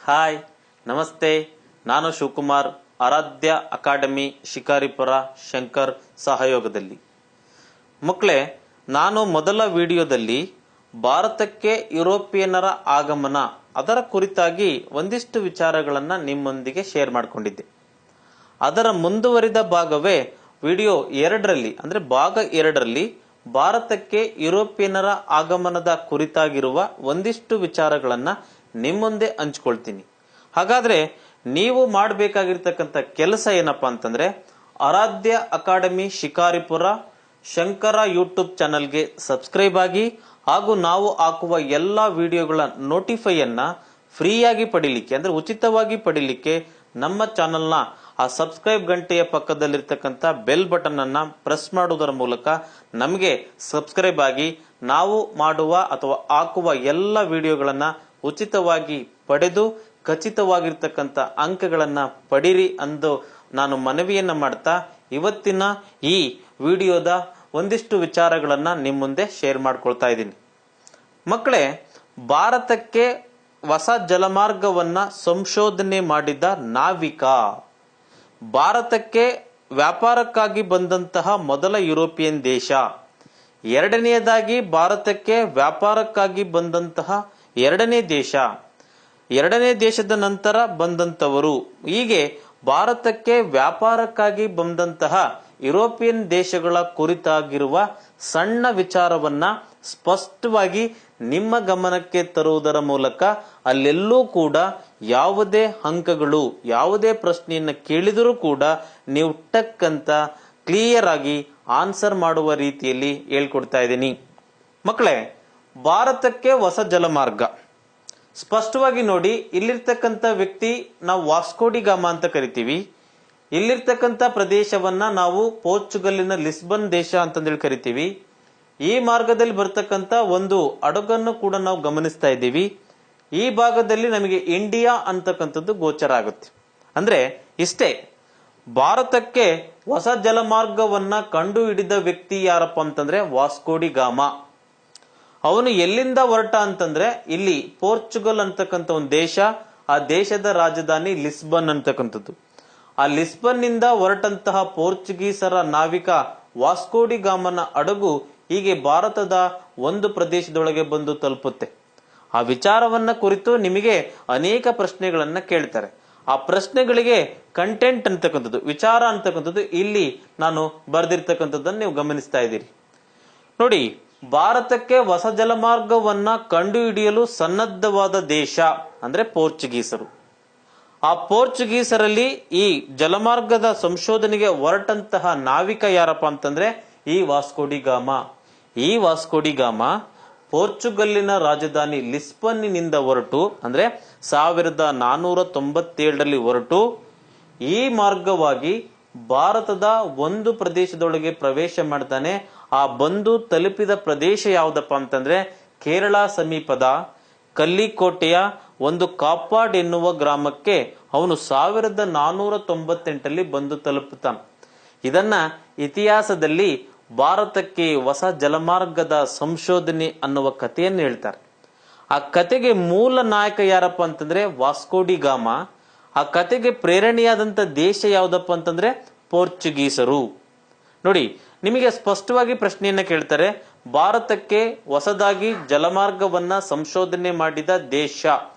Hi, ನಮಸ್ತೆ. ನಾನು ಶಿವಕುಮಾರ್, ಆರಾಧ್ಯ academy Shikaripura Shankar ಸಹಯೋಗದಲ್ಲಿ. ಮಕ್ಕಳೇ, ನಾನು ಮೊದಲ ವಿಡಿಯೋದಲ್ಲಿ ಭಾರತಕ್ಕೆ ಯುರೋಪಿಯನ್ನರ ಆಗಮನ ಅದರ ಕುರಿತಾಗಿ ಒಂದಿಷ್ಟು ವಿಚಾರಗಳನ್ನು ನಿಮ್ಮೊಂದಿಗೆ ಶೇರ್ ಮಾಡಿಕೊಂಡಿದ್ದೆ. ಅದರ ಮುಂದುವರಿದ ಭಾಗವೇ ವಿಡಿಯೋ 2ರಲ್ಲಿ ಅಂದರೆ ಭಾಗ 2ರಲ್ಲಿ ಭಾರತಕ್ಕೆ ಯುರೋಪಿಯನ್ನರ ಆಗಮನದ ಕುರಿತಾಗಿರುವ ಒಂದಿಷ್ಟು ವಿಚಾರಗಳನ್ನು ನಿಮ್ಮ ಮುಂದೆ ಹಂಚ್ಕೊಳ್ತೀನಿ. ಹಾಗಾದ್ರೆ ನೀವು ಮಾಡಬೇಕಾಗಿರ್ತಕ್ಕಂಥ ಕೆಲಸ ಏನಪ್ಪಾ ಅಂತಂದ್ರೆ, ಆರಾಧ್ಯ ಅಕಾಡೆಮಿ ಶಿಕಾರಿಪುರ ಶಂಕರ ಯೂಟ್ಯೂಬ್ ಚಾನಲ್ಗೆ ಸಬ್ಸ್ಕ್ರೈಬ್ ಆಗಿ ಹಾಗೂ ನಾವು ಹಾಕುವ ಎಲ್ಲ ವಿಡಿಯೋಗಳ ನೋಟಿಫೈಯನ್ನ ಫ್ರೀಯಾಗಿ ಪಡಿಲಿಕ್ಕೆ ಅಂದ್ರೆ ಉಚಿತವಾಗಿ ಪಡಿಲಿಕ್ಕೆ ನಮ್ಮ ಚಾನಲ್ನ ಆ ಸಬ್ಸ್ಕ್ರೈಬ್ ಗಂಟೆಯ ಪಕ್ಕದಲ್ಲಿರ್ತಕ್ಕಂಥ ಬೆಲ್ ಬಟನ್ ಅನ್ನ ಪ್ರೆಸ್ ಮಾಡುವುದರ ಮೂಲಕ ನಮಗೆ ಸಬ್ಸ್ಕ್ರೈಬ್ ಆಗಿ ನಾವು ಮಾಡುವ ಅಥವಾ ಹಾಕುವ ಎಲ್ಲ ವಿಡಿಯೋಗಳನ್ನ ಉಚಿತವಾಗಿ ಪಡೆದು ಖಚಿತವಾಗಿರ್ತಕ್ಕಂಥ ಅಂಕಗಳನ್ನ ಪಡಿರಿ ಎಂದು ನಾನು ಮನವಿಯನ್ನ ಮಾಡ್ತಾ ಇವತ್ತಿನ ಈ ವಿಡಿಯೋದ ಒಂದಿಷ್ಟು ವಿಚಾರಗಳನ್ನ ನಿಮ್ಮ ಮುಂದೆ ಶೇರ್ ಮಾಡ್ಕೊಳ್ತಾ ಇದ್ದೀನಿ. ಮಕ್ಕಳೇ, ಭಾರತಕ್ಕೆ ಹೊಸ ಜಲಮಾರ್ಗವನ್ನ ಸಂಶೋಧನೆ ಮಾಡಿದ ನಾವಿಕ, ಭಾರತಕ್ಕೆ ವ್ಯಾಪಾರಕ್ಕಾಗಿ ಬಂದಂತಹ ಮೊದಲ ಯುರೋಪಿಯನ್ ದೇಶ, ಎರಡನೆಯದಾಗಿ ಭಾರತಕ್ಕೆ ವ್ಯಾಪಾರಕ್ಕಾಗಿ ಬಂದಂತಹ ಎರಡನೇ ದೇಶ, ಎರಡನೇ ದೇಶದ ನಂತರ ಬಂದಂತವರು, ಹೀಗೆ ಭಾರತಕ್ಕೆ ವ್ಯಾಪಾರಕ್ಕಾಗಿ ಬಂದಂತಹ ಯುರೋಪಿಯನ್ ದೇಶಗಳ ಕುರಿತಾಗಿರುವ ಸಣ್ಣ ವಿಚಾರವನ್ನ ಸ್ಪಷ್ಟವಾಗಿ ನಿಮ್ಮ ಗಮನಕ್ಕೆ ತರುವುದರ ಮೂಲಕ ಅಲ್ಲೆಲ್ಲೂ ಕೂಡ ಯಾವುದೇ ಅಂಕಗಳು ಯಾವುದೇ ಪ್ರಶ್ನೆಯನ್ನ ಕೇಳಿದರೂ ಕೂಡ ನೀವು ಟಕ್ ಅಂತ ಕ್ಲಿಯರ್ ಆಗಿ ಆನ್ಸರ್ ಮಾಡುವ ರೀತಿಯಲ್ಲಿ ಹೇಳ್ಕೊಡ್ತಾ ಇದ್ದೀನಿ. ಮಕ್ಕಳೇ, ಭಾರತಕ್ಕೆ ಹೊಸ ಜಲಮಾರ್ಗ ಸ್ಪಷ್ಟವಾಗಿ ನೋಡಿ. ಇಲ್ಲಿರ್ತಕ್ಕಂಥ ವ್ಯಕ್ತಿ ನಾವು ವಾಸ್ಕೋಡಿಗಾಮ ಅಂತ ಕರಿತೀವಿ. ಇಲ್ಲಿರ್ತಕ್ಕಂಥ ಪ್ರದೇಶವನ್ನ ನಾವು ಪೋರ್ಚುಗಲ್ಲಿನ ಲಿಸ್ಬನ್ ದೇಶ ಅಂತಂದೇಳಿ ಕರಿತೀವಿ. ಈ ಮಾರ್ಗದಲ್ಲಿ ಬರ್ತಕ್ಕಂಥ ಒಂದು ಹಡಗನ್ನು ಕೂಡ ನಾವು ಗಮನಿಸ್ತಾ ಇದ್ದೀವಿ. ಈ ಭಾಗದಲ್ಲಿ ನಮಗೆ ಇಂಡಿಯಾ ಅಂತಕ್ಕಂಥದ್ದು ಗೋಚರ ಆಗುತ್ತೆ. ಅಂದ್ರೆ ಇಷ್ಟೇ, ಭಾರತಕ್ಕೆ ಹೊಸ ಜಲಮಾರ್ಗವನ್ನ ಕಂಡು ಹಿಡಿದ ವ್ಯಕ್ತಿ ಯಾರಪ್ಪ ಅಂತಂದ್ರೆ ವಾಸ್ಕೋಡಿಗಾಮ. ಅವನು ಎಲ್ಲಿಂದ ಹೊರಟ ಅಂತಂದ್ರೆ ಇಲ್ಲಿ ಪೋರ್ಚುಗಲ್ ಅಂತಕ್ಕಂಥ ಒಂದು ದೇಶ, ಆ ದೇಶದ ರಾಜಧಾನಿ ಲಿಸ್ಬನ್ ಅಂತಕ್ಕಂಥದ್ದು. ಆ ಲಿಸ್ಬನ್ ನಿಂದ ಹೊರಟಂತಹ ಪೋರ್ಚುಗೀಸರ ನಾವಿಕ ವಾಸ್ಕೋಡಿಗಾಮನ ಹಡಗು ಹೀಗೆ ಭಾರತದ ಒಂದು ಪ್ರದೇಶದೊಳಗೆ ಬಂದು ತಲುಪುತ್ತೆ. ಆ ವಿಚಾರವನ್ನ ಕುರಿತು ನಿಮಗೆ ಅನೇಕ ಪ್ರಶ್ನೆಗಳನ್ನ ಕೇಳ್ತಾರೆ. ಆ ಪ್ರಶ್ನೆಗಳಿಗೆ ಕಂಟೆಂಟ್ ಅಂತಕ್ಕಂಥದ್ದು, ವಿಚಾರ ಅಂತಕ್ಕಂಥದ್ದು ಇಲ್ಲಿ ನಾನು ಬರೆದಿರ್ತಕ್ಕಂಥದ್ದನ್ನು ನೀವು ಗಮನಿಸ್ತಾ ಇದ್ದೀರಿ. ನೋಡಿ, ಭಾರತಕ್ಕೆ ಹೊಸ ಜಲಮಾರ್ಗವನ್ನ ಕಂಡುಹಿಡಿಯಲು ಸನ್ನದ್ಧವಾದ ದೇಶ ಅಂದ್ರೆ ಪೋರ್ಚುಗೀಸರು. ಆ ಪೋರ್ಚುಗೀಸರಲ್ಲಿ ಈ ಜಲಮಾರ್ಗದ ಸಂಶೋಧನೆಗೆ ಹೊರಟಂತಹ ನಾವಿಕ ಯಾರಪ್ಪ ಅಂತಂದ್ರೆ ಈ ವಾಸ್ಕೋಡಿಗಾಮ. ಈ ವಾಸ್ಕೋಡಿಗಾಮ ಪೋರ್ಚುಗಲ್ಲಿನ ರಾಜಧಾನಿ ಲಿಸ್ಬನ್ನಿನಿಂದ ಹೊರಟು ಅಂದ್ರೆ 1497ರಲ್ಲಿ ಹೊರಟು ಈ ಮಾರ್ಗವಾಗಿ ಭಾರತದ ಒಂದು ಪ್ರದೇಶದೊಳಗೆ ಪ್ರವೇಶ ಮಾಡ್ತಾನೆ. ಆ ಬಂದು ತಲುಪಿದ ಪ್ರದೇಶ ಯಾವುದಪ್ಪ ಅಂತಂದ್ರೆ ಕೇರಳ ಸಮೀಪದ ಕಲ್ಲಿಕೋಟೆಯ ಒಂದು ಕಾಪಾಡ್ ಎನ್ನುವ ಗ್ರಾಮಕ್ಕೆ ಅವನು 1498ರಲ್ಲಿ ಬಂದು ತಲುಪುತ್ತಾನೆ. ಇದನ್ನ ಇತಿಹಾಸದಲ್ಲಿ ಭಾರತಕ್ಕೆ ಹೊಸ ಜಲಮಾರ್ಗದ ಸಂಶೋಧನೆ ಅನ್ನುವ ಕಥೆಯನ್ನು ಹೇಳ್ತಾರೆ. ಆ ಕತೆಗೆ ಮೂಲ ನಾಯಕ ಯಾರಪ್ಪ ಅಂತಂದ್ರೆ ವಾಸ್ಕೋಡಿಗಾಮ. ಆ ಕತೆಗೆ ಪ್ರೇರಣೆಯಾದಂತ ದೇಶ ಯಾವುದಪ್ಪ ಅಂತಂದ್ರೆ ಪೋರ್ಚುಗೀಸರು. ನೋಡಿ, ನಿಮಗೆ ಸ್ಪಷ್ಟವಾಗಿ ಪ್ರಶ್ನೆಯನ್ನ ಕೇಳ್ತಾರೆ, ಭಾರತಕ್ಕೆ ಹೊಸದಾಗಿ ಜಲಮಾರ್ಗವನ್ನ ಸಂಶೋಧನೆ ಮಾಡಿದ ದೇಶ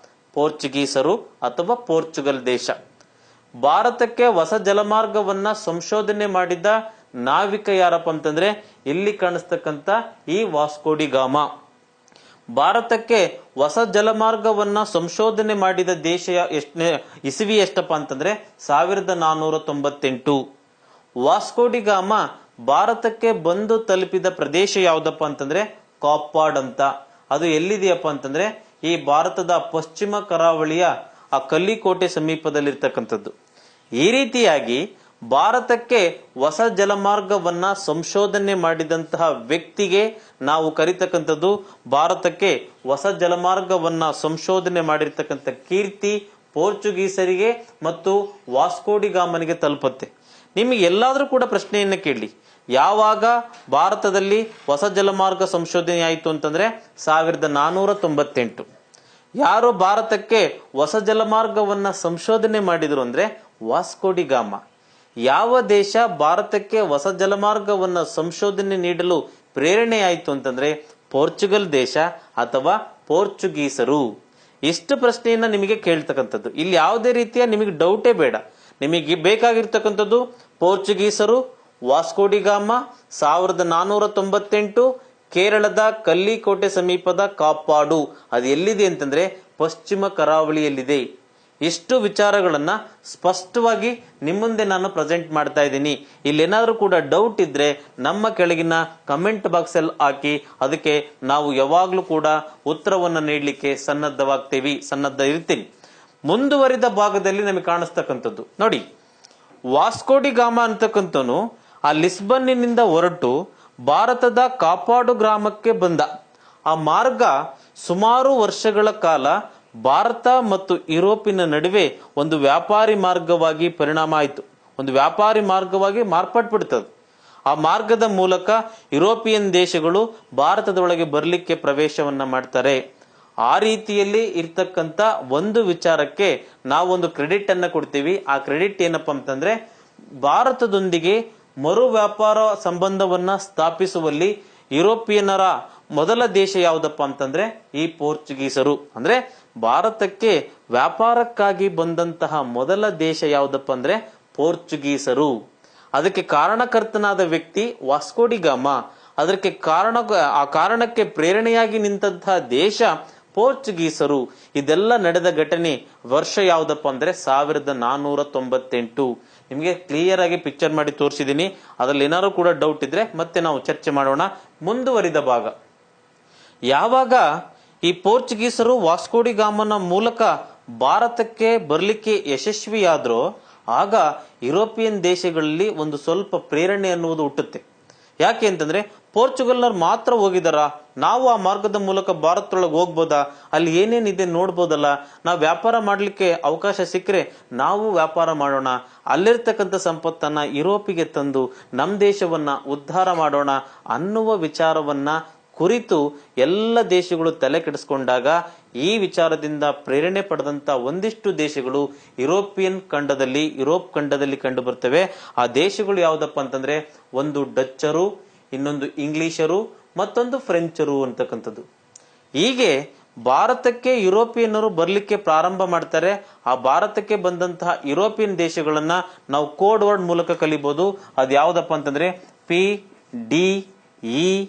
ಪೋರ್ಚುಗೀಸರು ಅಥವಾ ಪೋರ್ಚುಗಲ್ ದೇಶ. ಭಾರತಕ್ಕೆ ಹೊಸ ಜಲಮಾರ್ಗವನ್ನ ಸಂಶೋಧನೆ ಮಾಡಿದ ನಾವಿಕ ಯಾರಪ್ಪ ಅಂತಂದ್ರೆ ಇಲ್ಲಿ ಕಾಣಿಸ್ತಕ್ಕಂಥ ಈ ವಾಸ್ಕೋಡಿಗಾಮ. ಭಾರತಕ್ಕೆ ಹೊಸ ಜಲಮಾರ್ಗವನ್ನ ಸಂಶೋಧನೆ ಮಾಡಿದ ದೇಶ ಇಸವಿ ಎಷ್ಟಪ್ಪ ಅಂತಂದ್ರೆ 1498. ವಾಸ್ಕೋಡಿಗಾಮ ಭಾರತಕ್ಕೆ ಬಂದು ತಲುಪಿದ ಪ್ರದೇಶ ಯಾವುದಪ್ಪ ಅಂತಂದ್ರೆ ಕಾಪಾಡ್ ಅಂತ. ಅದು ಎಲ್ಲಿದೆಯಪ್ಪ ಅಂತಂದ್ರೆ ಈ ಭಾರತದ ಪಶ್ಚಿಮ ಕರಾವಳಿಯ ಆ ಕಲ್ಲಿಕೋಟೆ ಸಮೀಪದಲ್ಲಿರ್ತಕ್ಕಂಥದ್ದು. ಈ ರೀತಿಯಾಗಿ ಭಾರತಕ್ಕೆ ಹೊಸ ಜಲಮಾರ್ಗವನ್ನ ಸಂಶೋಧನೆ ಮಾಡಿದಂತಹ ವ್ಯಕ್ತಿಗೆ ನಾವು ಕರಿತಕ್ಕಂಥದ್ದು, ಭಾರತಕ್ಕೆ ಹೊಸ ಜಲಮಾರ್ಗವನ್ನ ಸಂಶೋಧನೆ ಮಾಡಿರ್ತಕ್ಕಂಥ ಕೀರ್ತಿ ಪೋರ್ಚುಗೀಸರಿಗೆ ಮತ್ತು ವಾಸ್ಕೋಡಿಗಾಮನಿಗೆ ತಲುಪುತ್ತೆ. ನಿಮಗೆ ಎಲ್ಲಾದ್ರೂ ಕೂಡ ಪ್ರಶ್ನೆಯನ್ನ ಕೇಳಿ, ಯಾವಾಗ ಭಾರತದಲ್ಲಿ ಹೊಸ ಜಲಮಾರ್ಗ ಸಂಶೋಧನೆ ಆಯಿತು ಅಂತಂದ್ರೆ 1498. ಯಾರು ಭಾರತಕ್ಕೆ ಹೊಸ ಜಲಮಾರ್ಗವನ್ನ ಸಂಶೋಧನೆ ಮಾಡಿದ್ರು ಅಂದ್ರೆ ವಾಸ್ಕೋ ಡಿ ಗಾಮ. ಯಾವ ದೇಶ ಭಾರತಕ್ಕೆ ಹೊಸ ಜಲಮಾರ್ಗವನ್ನ ಸಂಶೋಧನೆ ನೀಡಲು ಪ್ರೇರಣೆ ಆಯಿತು ಅಂತಂದ್ರೆ ಪೋರ್ಚುಗಲ್ ದೇಶ ಅಥವಾ ಪೋರ್ಚುಗೀಸರು. ಇಷ್ಟು ಪ್ರಶ್ನೆಯನ್ನ ನಿಮಗೆ ಕೇಳ್ತಕ್ಕಂಥದ್ದು. ಇಲ್ಲಿ ಯಾವುದೇ ರೀತಿಯ ನಿಮಗೆ ಡೌಟೇ ಬೇಡ. ನಿಮಗೆ ಬೇಕಾಗಿರ್ತಕ್ಕಂಥದ್ದು ಪೋರ್ಚುಗೀಸರು, ವಾಸ್ಕೋ ಡಿ ಗಾಮ, 1498, ಕೇರಳದ ಕಲ್ಲಿಕೋಟೆ ಸಮೀಪದ ಕಾಪಾಡು. ಅದು ಎಲ್ಲಿದೆ ಅಂತಂದ್ರೆ ಪಶ್ಚಿಮ ಕರಾವಳಿಯಲ್ಲಿದೆ. ಇಷ್ಟು ವಿಚಾರಗಳನ್ನ ಸ್ಪಷ್ಟವಾಗಿ ನಿಮ್ಮ ಮುಂದೆ ನಾನು ಪ್ರೆಸೆಂಟ್ ಮಾಡ್ತಾ ಇದ್ದೀನಿ. ಇಲ್ಲೇನಾದ್ರೂ ಕೂಡ ಡೌಟ್ ಇದ್ರೆ ನಮ್ಮ ಕೆಳಗಿನ ಕಮೆಂಟ್ ಬಾಕ್ಸ್ ಅಲ್ಲಿ ಹಾಕಿ, ಅದಕ್ಕೆ ನಾವು ಯಾವಾಗ್ಲೂ ಕೂಡ ಉತ್ತರವನ್ನ ನೀಡಲಿಕ್ಕೆ ಸನ್ನದ್ಧ ಇರ್ತೀನಿ. ಮುಂದುವರಿದ ಭಾಗದಲ್ಲಿ ನಮಗೆ ಕಾಣಿಸ್ತಕ್ಕಂಥದ್ದು ನೋಡಿ, ವಾಸ್ಕೋ ಡಿ ಗಾಮ ಅಂತಕ್ಕಂಥವನು ಆ ಲಿಸ್ಬನ್ನಿನಿಂದ ಹೊರಟು ಭಾರತದ ಕಾಪಾಡು ಗ್ರಾಮಕ್ಕೆ ಬಂದ. ಆ ಮಾರ್ಗ ಸುಮಾರು ವರ್ಷಗಳ ಕಾಲ ಭಾರತ ಮತ್ತು ಯುರೋಪಿನ ನಡುವೆ ಒಂದು ವ್ಯಾಪಾರಿ ಮಾರ್ಗವಾಗಿ ಪರಿಣಾಮ ಆಯಿತು. ಒಂದು ವ್ಯಾಪಾರಿ ಮಾರ್ಗವಾಗಿ ಮಾರ್ಪಟ್ಬಿಡ್ತದೆ. ಆ ಮಾರ್ಗದ ಮೂಲಕ ಯುರೋಪಿಯನ್ ದೇಶಗಳು ಭಾರತದೊಳಗೆ ಬರಲಿಕ್ಕೆ ಪ್ರವೇಶವನ್ನ ಮಾಡ್ತಾರೆ. ಆ ರೀತಿಯಲ್ಲಿ ಇರ್ತಕ್ಕಂಥ ಒಂದು ವಿಚಾರಕ್ಕೆ ನಾವೊಂದು ಕ್ರೆಡಿಟ್ ಅನ್ನ ಕೊಡ್ತೀವಿ. ಆ ಕ್ರೆಡಿಟ್ ಏನಪ್ಪಾ ಅಂತಂದ್ರೆ, ಭಾರತದೊಂದಿಗೆ ಮರು ವ್ಯಾಪಾರ ಸಂಬಂಧವನ್ನ ಸ್ಥಾಪಿಸುವಲ್ಲಿ ಯುರೋಪಿಯನ್ನರ ಮೊದಲ ದೇಶ ಯಾವುದಪ್ಪ ಅಂತಂದ್ರೆ ಈ ಪೋರ್ಚುಗೀಸರು. ಅಂದ್ರೆ ಭಾರತಕ್ಕೆ ವ್ಯಾಪಾರಕ್ಕಾಗಿ ಬಂದಂತಹ ಮೊದಲ ದೇಶ ಯಾವುದಪ್ಪ ಅಂದ್ರೆ ಪೋರ್ಚುಗೀಸರು. ಅದಕ್ಕೆ ಕಾರಣಕರ್ತನಾದ ವ್ಯಕ್ತಿ ವಾಸ್ಕೋ ಡಿ ಗಾಮ. ಅದಕ್ಕೆ ಆ ಕಾರಣಕ್ಕೆ ಪ್ರೇರಣೆಯಾಗಿ ನಿಂತಹ ದೇಶ ಪೋರ್ಚುಗೀಸರು. ಇದೆಲ್ಲ ನಡೆದ ಘಟನೆ ವರ್ಷ ಯಾವುದಪ್ಪ ಅಂದ್ರೆ 1498. ನಿಮಗೆ ಕ್ಲಿಯರ್ ಆಗಿ ಪಿಕ್ಚರ್ ಮಾಡಿ ತೋರಿಸಿದೀನಿ. ಅದ್ರಲ್ಲಿ ಏನಾದ್ರು ಕೂಡ ಡೌಟ್ ಇದ್ರೆ ಮತ್ತೆ ನಾವು ಚರ್ಚೆ ಮಾಡೋಣ. ಮುಂದುವರಿದ ಭಾಗ, ಯಾವಾಗ ಈ ಪೋರ್ಚುಗೀಸರು ವಾಸ್ಕೋ ಡಿ ಗಾಮನ ಮೂಲಕ ಭಾರತಕ್ಕೆ ಬರ್ಲಿಕ್ಕೆ ಯಶಸ್ವಿಯಾದ್ರೋ ಆಗ ಯುರೋಪಿಯನ್ ದೇಶಗಳಲ್ಲಿ ಒಂದು ಸ್ವಲ್ಪ ಪ್ರೇರಣೆ ಅನ್ನುವುದು ಹುಟ್ಟುತ್ತೆ. ಯಾಕೆ ಅಂತಂದ್ರೆ ಪೋರ್ಚುಗಲ್ನವ್ರು ಮಾತ್ರ ಹೋಗಿದಾರ, ನಾವು ಆ ಮಾರ್ಗದ ಮೂಲಕ ಭಾರತದೊಳಗೆ ಹೋಗ್ಬೋದಾ, ಅಲ್ಲಿ ಏನೇನಿದೆ ನೋಡ್ಬೋದಲ್ಲ, ನಾವು ವ್ಯಾಪಾರ ಮಾಡ್ಲಿಕ್ಕೆ ಅವಕಾಶ ಸಿಕ್ಕರೆ ನಾವು ವ್ಯಾಪಾರ ಮಾಡೋಣ, ಅಲ್ಲಿರ್ತಕ್ಕಂಥ ಸಂಪತ್ತನ್ನ ಯುರೋಪಿಗೆ ತಂದು ನಮ್ಮ ದೇಶವನ್ನ ಉದ್ಧಾರ ಮಾಡೋಣ ಅನ್ನುವ ವಿಚಾರವನ್ನ ಕುರಿತು ಎಲ್ಲ ದೇಶಗಳು ತಲೆ ಕೆಡಿಸ್ಕೊಂಡಾಗ ಈ ವಿಚಾರದಿಂದ ಪ್ರೇರಣೆ ಪಡೆದಂತ ಒಂದಿಷ್ಟು ದೇಶಗಳು ಯುರೋಪ್ ಖಂಡದಲ್ಲಿ ಕಂಡು ಬರ್ತವೆ. ಆ ದೇಶಗಳು ಯಾವ್ದಪ್ಪ ಅಂತಂದ್ರೆ ಒಂದು ಡಚ್ಚರು, ಇನ್ನೊಂದು ಇಂಗ್ಲಿಷರು, ಮತ್ತೊಂದು ಫ್ರೆಂಚರು ಅಂತಕ್ಕಂಥದ್ದು. ಹೀಗೆ ಭಾರತಕ್ಕೆ ಯುರೋಪಿಯನ್ನರು ಬರ್ಲಿಕ್ಕೆ ಪ್ರಾರಂಭ ಮಾಡ್ತಾರೆ. ಆ ಭಾರತಕ್ಕೆ ಬಂದಂತಹ ಯುರೋಪಿಯನ್ ದೇಶಗಳನ್ನ ನಾವು ಕೋಡ್ ವರ್ಡ್ ಮೂಲಕ ಕಲಿಬಹುದು. ಅದು ಯಾವ್ದಪ್ಪ ಅಂತಂದ್ರೆ PDEF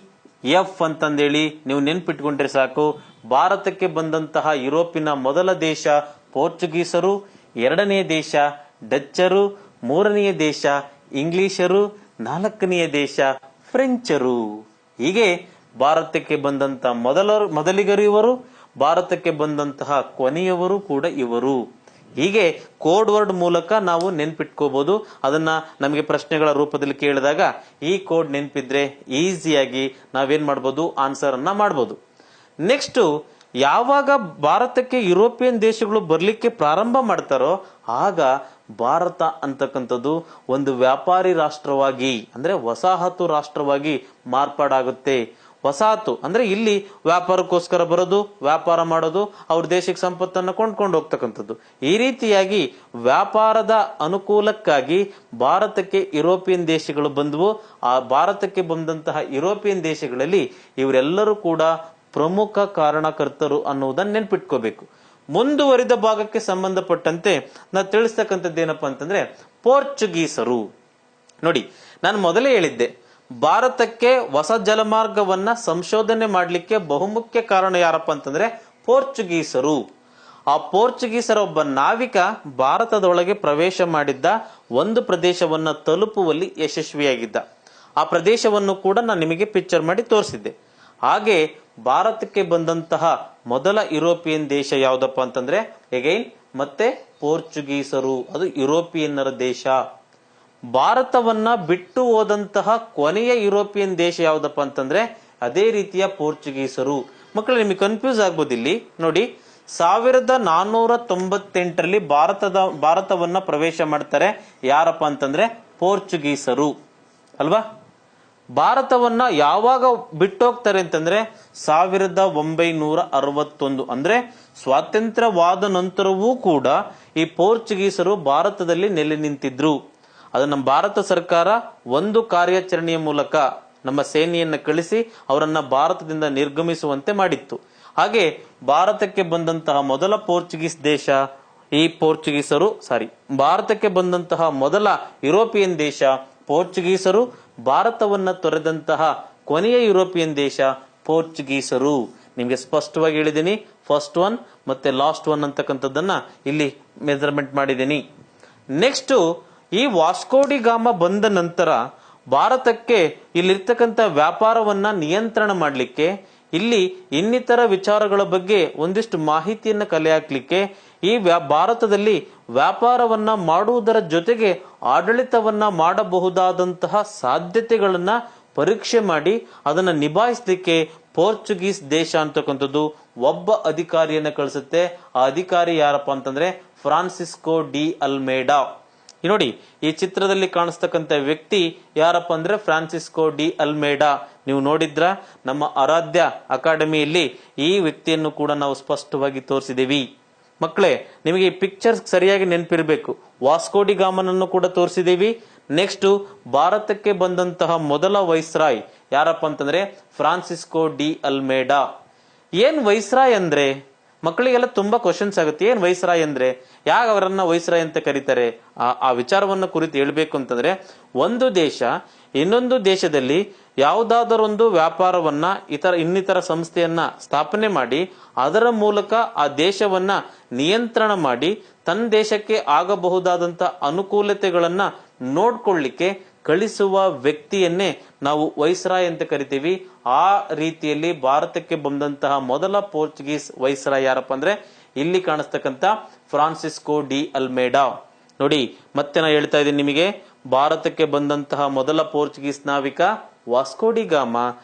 ಅಂತಂದೇಳಿ ನೀವು ನೆನ್ಪಿಟ್ಕೊಂಡ್ರೆ ಸಾಕು. ಭಾರತಕ್ಕೆ ಬಂದಂತಹ ಯುರೋಪಿನ ಮೊದಲ ದೇಶ ಪೋರ್ಚುಗೀಸರು, ಎರಡನೆಯ ದೇಶ ಡಚ್ಚರು, ಮೂರನೆಯ ದೇಶ ಇಂಗ್ಲಿಷರು, ನಾಲ್ಕನೆಯ ದೇಶ ಫ್ರೆಂಚರು. ಹೀಗೆ ಭಾರತಕ್ಕೆ ಬಂದಂತ ಮೊದಲಿಗರು ಇವರು, ಭಾರತಕ್ಕೆ ಬಂದಂತಹ ಕೊನೆಯವರು ಕೂಡ ಇವರು. ಹೀಗೆ ಕೋಡ್ ವರ್ಡ್ ಮೂಲಕ ನಾವು ನೆನ್ಪಿಟ್ಕೋಬಹುದು. ಅದನ್ನ ನಮಗೆ ಪ್ರಶ್ನೆಗಳ ರೂಪದಲ್ಲಿ ಕೇಳಿದಾಗ ಈ ಕೋಡ್ ನೆನ್ಪಿದ್ರೆ ಈಸಿಯಾಗಿ ನಾವೇನ್ ಮಾಡ್ಬೋದು, ಆನ್ಸರ್ ಅನ್ನ ಮಾಡ್ಬೋದು. ನೆಕ್ಸ್ಟ್, ಯಾವಾಗ ಭಾರತಕ್ಕೆ ಯುರೋಪಿಯನ್ ದೇಶಗಳು ಬರ್ಲಿಕ್ಕೆ ಪ್ರಾರಂಭ ಮಾಡ್ತಾರೋ ಆಗ ಭಾರತ ಅಂತಕ್ಕಂಥದ್ದು ಒಂದು ವ್ಯಾಪಾರಿ ರಾಷ್ಟ್ರವಾಗಿ ಅಂದ್ರೆ ವಸಾಹತು ರಾಷ್ಟ್ರವಾಗಿ ಮಾರ್ಪಾಡಾಗುತ್ತೆ. ವಸಾಹತು ಅಂದ್ರೆ ಇಲ್ಲಿ ವ್ಯಾಪಾರಕ್ಕೋಸ್ಕರ ಬರೋದು, ವ್ಯಾಪಾರ ಮಾಡೋದು, ಅವ್ರ ದೇಶಕ್ಕೆ ಸಂಪತ್ತನ್ನು ಕೊಂಡ್ಕೊಂಡು ಹೋಗ್ತಕ್ಕಂಥದ್ದು. ಈ ರೀತಿಯಾಗಿ ವ್ಯಾಪಾರದ ಅನುಕೂಲಕ್ಕಾಗಿ ಭಾರತಕ್ಕೆ ಯುರೋಪಿಯನ್ ದೇಶಗಳು ಬಂದವು. ಆ ಭಾರತಕ್ಕೆ ಬಂದಂತಹ ಯುರೋಪಿಯನ್ ದೇಶಗಳಲ್ಲಿ ಇವರೆಲ್ಲರೂ ಕೂಡ ಪ್ರಮುಖ ಕಾರಣಕರ್ತರು ಅನ್ನುವುದನ್ನ ನೆನ್ಪಿಟ್ಕೋಬೇಕು. ಮುಂದುವರಿದ ಭಾಗಕ್ಕೆ ಸಂಬಂಧಪಟ್ಟಂತೆ ನಾ ತಿಳಿಸ್ತಕ್ಕಂಥದ್ದು ಏನಪ್ಪಾ ಅಂತಂದ್ರೆ ಪೋರ್ಚುಗೀಸರು. ನೋಡಿ, ನಾನು ಮೊದಲೇ ಹೇಳಿದ್ದೆ, ಭಾರತಕ್ಕೆ ಹೊಸ ಜಲಮಾರ್ಗವನ್ನ ಸಂಶೋಧನೆ ಮಾಡಲಿಕ್ಕೆ ಬಹುಮುಖ್ಯ ಕಾರಣ ಯಾರಪ್ಪ ಅಂತಂದ್ರೆ ಪೋರ್ಚುಗೀಸರು. ಆ ಪೋರ್ಚುಗೀಸರ ಒಬ್ಬ ನಾವಿಕ ಭಾರತದೊಳಗೆ ಪ್ರವೇಶ ಮಾಡಿದ್ದ, ಒಂದು ಪ್ರದೇಶವನ್ನ ತಲುಪುವಲ್ಲಿ ಯಶಸ್ವಿಯಾಗಿದ್ದ. ಆ ಪ್ರದೇಶವನ್ನು ಕೂಡ ನಾನು ನಿಮಗೆ ಪಿಕ್ಚರ್ ಮಾಡಿ ತೋರಿಸಿದ್ದೆ. ಹಾಗೆ ಭಾರತಕ್ಕೆ ಬಂದಂತಹ ಮೊದಲ ಯುರೋಪಿಯನ್ ದೇಶ ಯಾವ್ದಪ್ಪ ಅಂತಂದ್ರೆ ಎಗೈನ್ ಮತ್ತೆ ಪೋರ್ಚುಗೀಸರು. ಅದು ಯುರೋಪಿಯನ್ನರ ದೇಶ. ಭಾರತವನ್ನ ಬಿಟ್ಟು ಹೋದಂತಹ ಕೊನೆಯ ಯುರೋಪಿಯನ್ ದೇಶ ಯಾವ್ದಪ್ಪ ಅಂತಂದ್ರೆ ಅದೇ ರೀತಿಯ ಪೋರ್ಚುಗೀಸರು. ಮಕ್ಕಳು ನಿಮಗೆ ಕನ್ಫ್ಯೂಸ್ ಆಗ್ಬೋದು. ಇಲ್ಲಿ ನೋಡಿ, 1498ರಲ್ಲಿ ಭಾರತವನ್ನ ಪ್ರವೇಶ ಮಾಡ್ತಾರೆ. ಯಾರಪ್ಪ ಅಂತಂದ್ರೆ ಪೋರ್ಚುಗೀಸರು ಅಲ್ವಾ. ಭಾರತವನ್ನ ಯಾವಾಗ ಬಿಟ್ಟೋಗ್ತಾರೆ ಅಂತಂದ್ರೆ 1961 ಅಂದ್ರೆ ಸ್ವಾತಂತ್ರ್ಯವಾದ ನಂತರವೂ ಕೂಡ ಈ ಪೋರ್ಚುಗೀಸರು ಭಾರತದಲ್ಲಿ ನೆಲೆ ನಿಂತಿದ್ರು. ಅದು ನಮ್ಮ ಭಾರತ ಸರ್ಕಾರ ಒಂದು ಕಾರ್ಯಾಚರಣೆಯ ಮೂಲಕ ನಮ್ಮ ಸೇನೆಯನ್ನ ಕಳಿಸಿ ಅವರನ್ನ ಭಾರತದಿಂದ ನಿರ್ಗಮಿಸುವಂತೆ ಮಾಡಿತ್ತು. ಹಾಗೆ ಭಾರತಕ್ಕೆ ಬಂದಂತಹ ಮೊದಲ ಪೋರ್ಚುಗೀಸ್ ದೇಶ ಭಾರತಕ್ಕೆ ಬಂದಂತಹ ಮೊದಲ ಯುರೋಪಿಯನ್ ದೇಶ ಪೋರ್ಚುಗೀಸರು, ಭಾರತವನ್ನ ತೊರೆದಂತಹ ಕೊನೆಯ ಯುರೋಪಿಯನ್ ದೇಶ ಪೋರ್ಚುಗೀಸರು. ನಿಮ್ಗೆ ಸ್ಪಷ್ಟವಾಗಿ ಹೇಳಿದ್ದೀನಿ, ಫಸ್ಟ್ ಒನ್ ಮತ್ತೆ ಲಾಸ್ಟ್ ಒನ್ ಅಂತಕ್ಕಂಥದ್ದನ್ನ ಇಲ್ಲಿ ಮೆಜರ್ಮೆಂಟ್ ಮಾಡಿದ್ದೀನಿ. ನೆಕ್ಸ್ಟ್, ಈ ವಾಸ್ಕೋಡಿ ಗಾಮ ಬಂದ ನಂತರ ಭಾರತಕ್ಕೆ ಇಲ್ಲಿರ್ತಕ್ಕಂಥ ವ್ಯಾಪಾರವನ್ನ ನಿಯಂತ್ರಣ ಮಾಡಲಿಕ್ಕೆ, ಇಲ್ಲಿ ಇನ್ನಿತರ ವಿಚಾರಗಳ ಬಗ್ಗೆ ಒಂದಿಷ್ಟು ಮಾಹಿತಿಯನ್ನ ಕಲೆ ಹಾಕ್ಲಿಕ್ಕೆ, ಈ ಭಾರತದಲ್ಲಿ ವ್ಯಾಪಾರವನ್ನ ಮಾಡುವುದರ ಜೊತೆಗೆ ಆಡಳಿತವನ್ನ ಮಾಡಬಹುದಾದಂತಹ ಸಾಧ್ಯತೆಗಳನ್ನ ಪರೀಕ್ಷೆ ಮಾಡಿ ಅದನ್ನ ನಿಭಾಯಿಸಲಿಕ್ಕೆ ಪೋರ್ಚುಗೀಸ್ ದೇಶ ಅಂತಕ್ಕಂಥದ್ದು ಒಬ್ಬ ಅಧಿಕಾರಿಯನ್ನ ಕಳಿಸುತ್ತೆ. ಆ ಅಧಿಕಾರಿ ಯಾರಪ್ಪ ಅಂತಂದ್ರೆ ಫ್ರಾನ್ಸಿಸ್ಕೋ ಡಿ ಅಲ್ಮೇಡಾ. ನೋಡಿ, ಈ ಚಿತ್ರದಲ್ಲಿ ಕಾಣಿಸ್ತಕ್ಕಂಥ ವ್ಯಕ್ತಿ ಯಾರಪ್ಪ ಅಂದ್ರೆ ಫ್ರಾನ್ಸಿಸ್ಕೋ ಡಿ ಅಲ್ಮೇಡಾ. ನೀವು ನೋಡಿದ್ರ ನಮ್ಮ ಆರಾಧ್ಯ ಅಕಾಡೆಮಿಯಲ್ಲಿ ಈ ವ್ಯಕ್ತಿಯನ್ನು ಕೂಡ ನಾವು ಸ್ಪಷ್ಟವಾಗಿ ತೋರಿಸಿದೇವಿ. ಮಕ್ಕಳೇ, ನಿಮಗೆ ಈ ಪಿಕ್ಚರ್ಸ್ ಸರಿಯಾಗಿ ನೆನಪಿರ್ಬೇಕು. ವಾಸ್ಕೋಡಿ ಗಾಮನನ್ನು ಕೂಡ ತೋರಿಸಿದೇವಿ. ನೆಕ್ಸ್ಟ್, ಭಾರತಕ್ಕೆ ಬಂದಂತಹ ಮೊದಲ ವೈಸ್ರಾಯ್ ಯಾರಪ್ಪ ಅಂತಂದ್ರೆ ಫ್ರಾನ್ಸಿಸ್ಕೋ ಡಿ ಅಲ್ಮೇಡಾ. ಏನ್ ವೈಸ್ರಾಯ್ ಅಂದ್ರೆ? ಮಕ್ಕಳಿಗೆಲ್ಲ ತುಂಬಾ ಕ್ವಶನ್ಸ್ ಆಗುತ್ತೆ. ಏನ್ ವೈಸ್ರಾಯ್ ಅಂದ್ರೆ, ಯಾಕೆ ಅವರನ್ನ ವೈಸ್ರಾಯ್ ಅಂತ ಕರೀತಾರೆ? ಆ ವಿಚಾರವನ್ನ ಕುರಿತು ಹೇಳ್ಬೇಕು ಅಂತಂದ್ರೆ, ಒಂದು ದೇಶ ಇನ್ನೊಂದು ದೇಶದಲ್ಲಿ ಯಾವುದಾದರೊಂದು ವ್ಯಾಪಾರವನ್ನ ಇನ್ನಿತರ ಸಂಸ್ಥೆಯನ್ನ ಸ್ಥಾಪನೆ ಮಾಡಿ ಅದರ ಮೂಲಕ ಆ ದೇಶವನ್ನ ನಿಯಂತ್ರಣ ಮಾಡಿ ತನ್ನ ದೇಶಕ್ಕೆ ಆಗಬಹುದಾದಂತ ಅನುಕೂಲತೆಗಳನ್ನ ನೋಡ್ಕೊಳ್ಳಿಕ್ಕೆ ಕಳಿಸುವ ವ್ಯಕ್ತಿಯನ್ನೇ ನಾವು ವೈಸ್ರಾಯ್ ಅಂತ ಕರಿತೀವಿ. ಆ ರೀತಿಯಲ್ಲಿ ಭಾರತಕ್ಕೆ ಬಂದಂತಹ ಮೊದಲ ಪೋರ್ಚುಗೀಸ್ ವೈಸ್ರಾಯ್ ಯಾರಪ್ಪ ಅಂದ್ರೆ ಇಲ್ಲಿ ಕಾಣಿಸ್ತಕ್ಕಂಥ ಫ್ರಾನ್ಸಿಸ್ಕೋ ಡಿ ಅಲ್ಮೇಡಾ. ನೋಡಿ, ಮತ್ತೆ ನಾ ಹೇಳ್ತಾ ಇದ್ದೀನಿ ನಿಮಗೆ, ಭಾರತಕ್ಕೆ ಬಂದಂತಹ ಮೊದಲ ಪೋರ್ಚುಗೀಸ್ ನಾವಿಕ ವಾಸ್ಕೋಡಿ ಗಾಮ,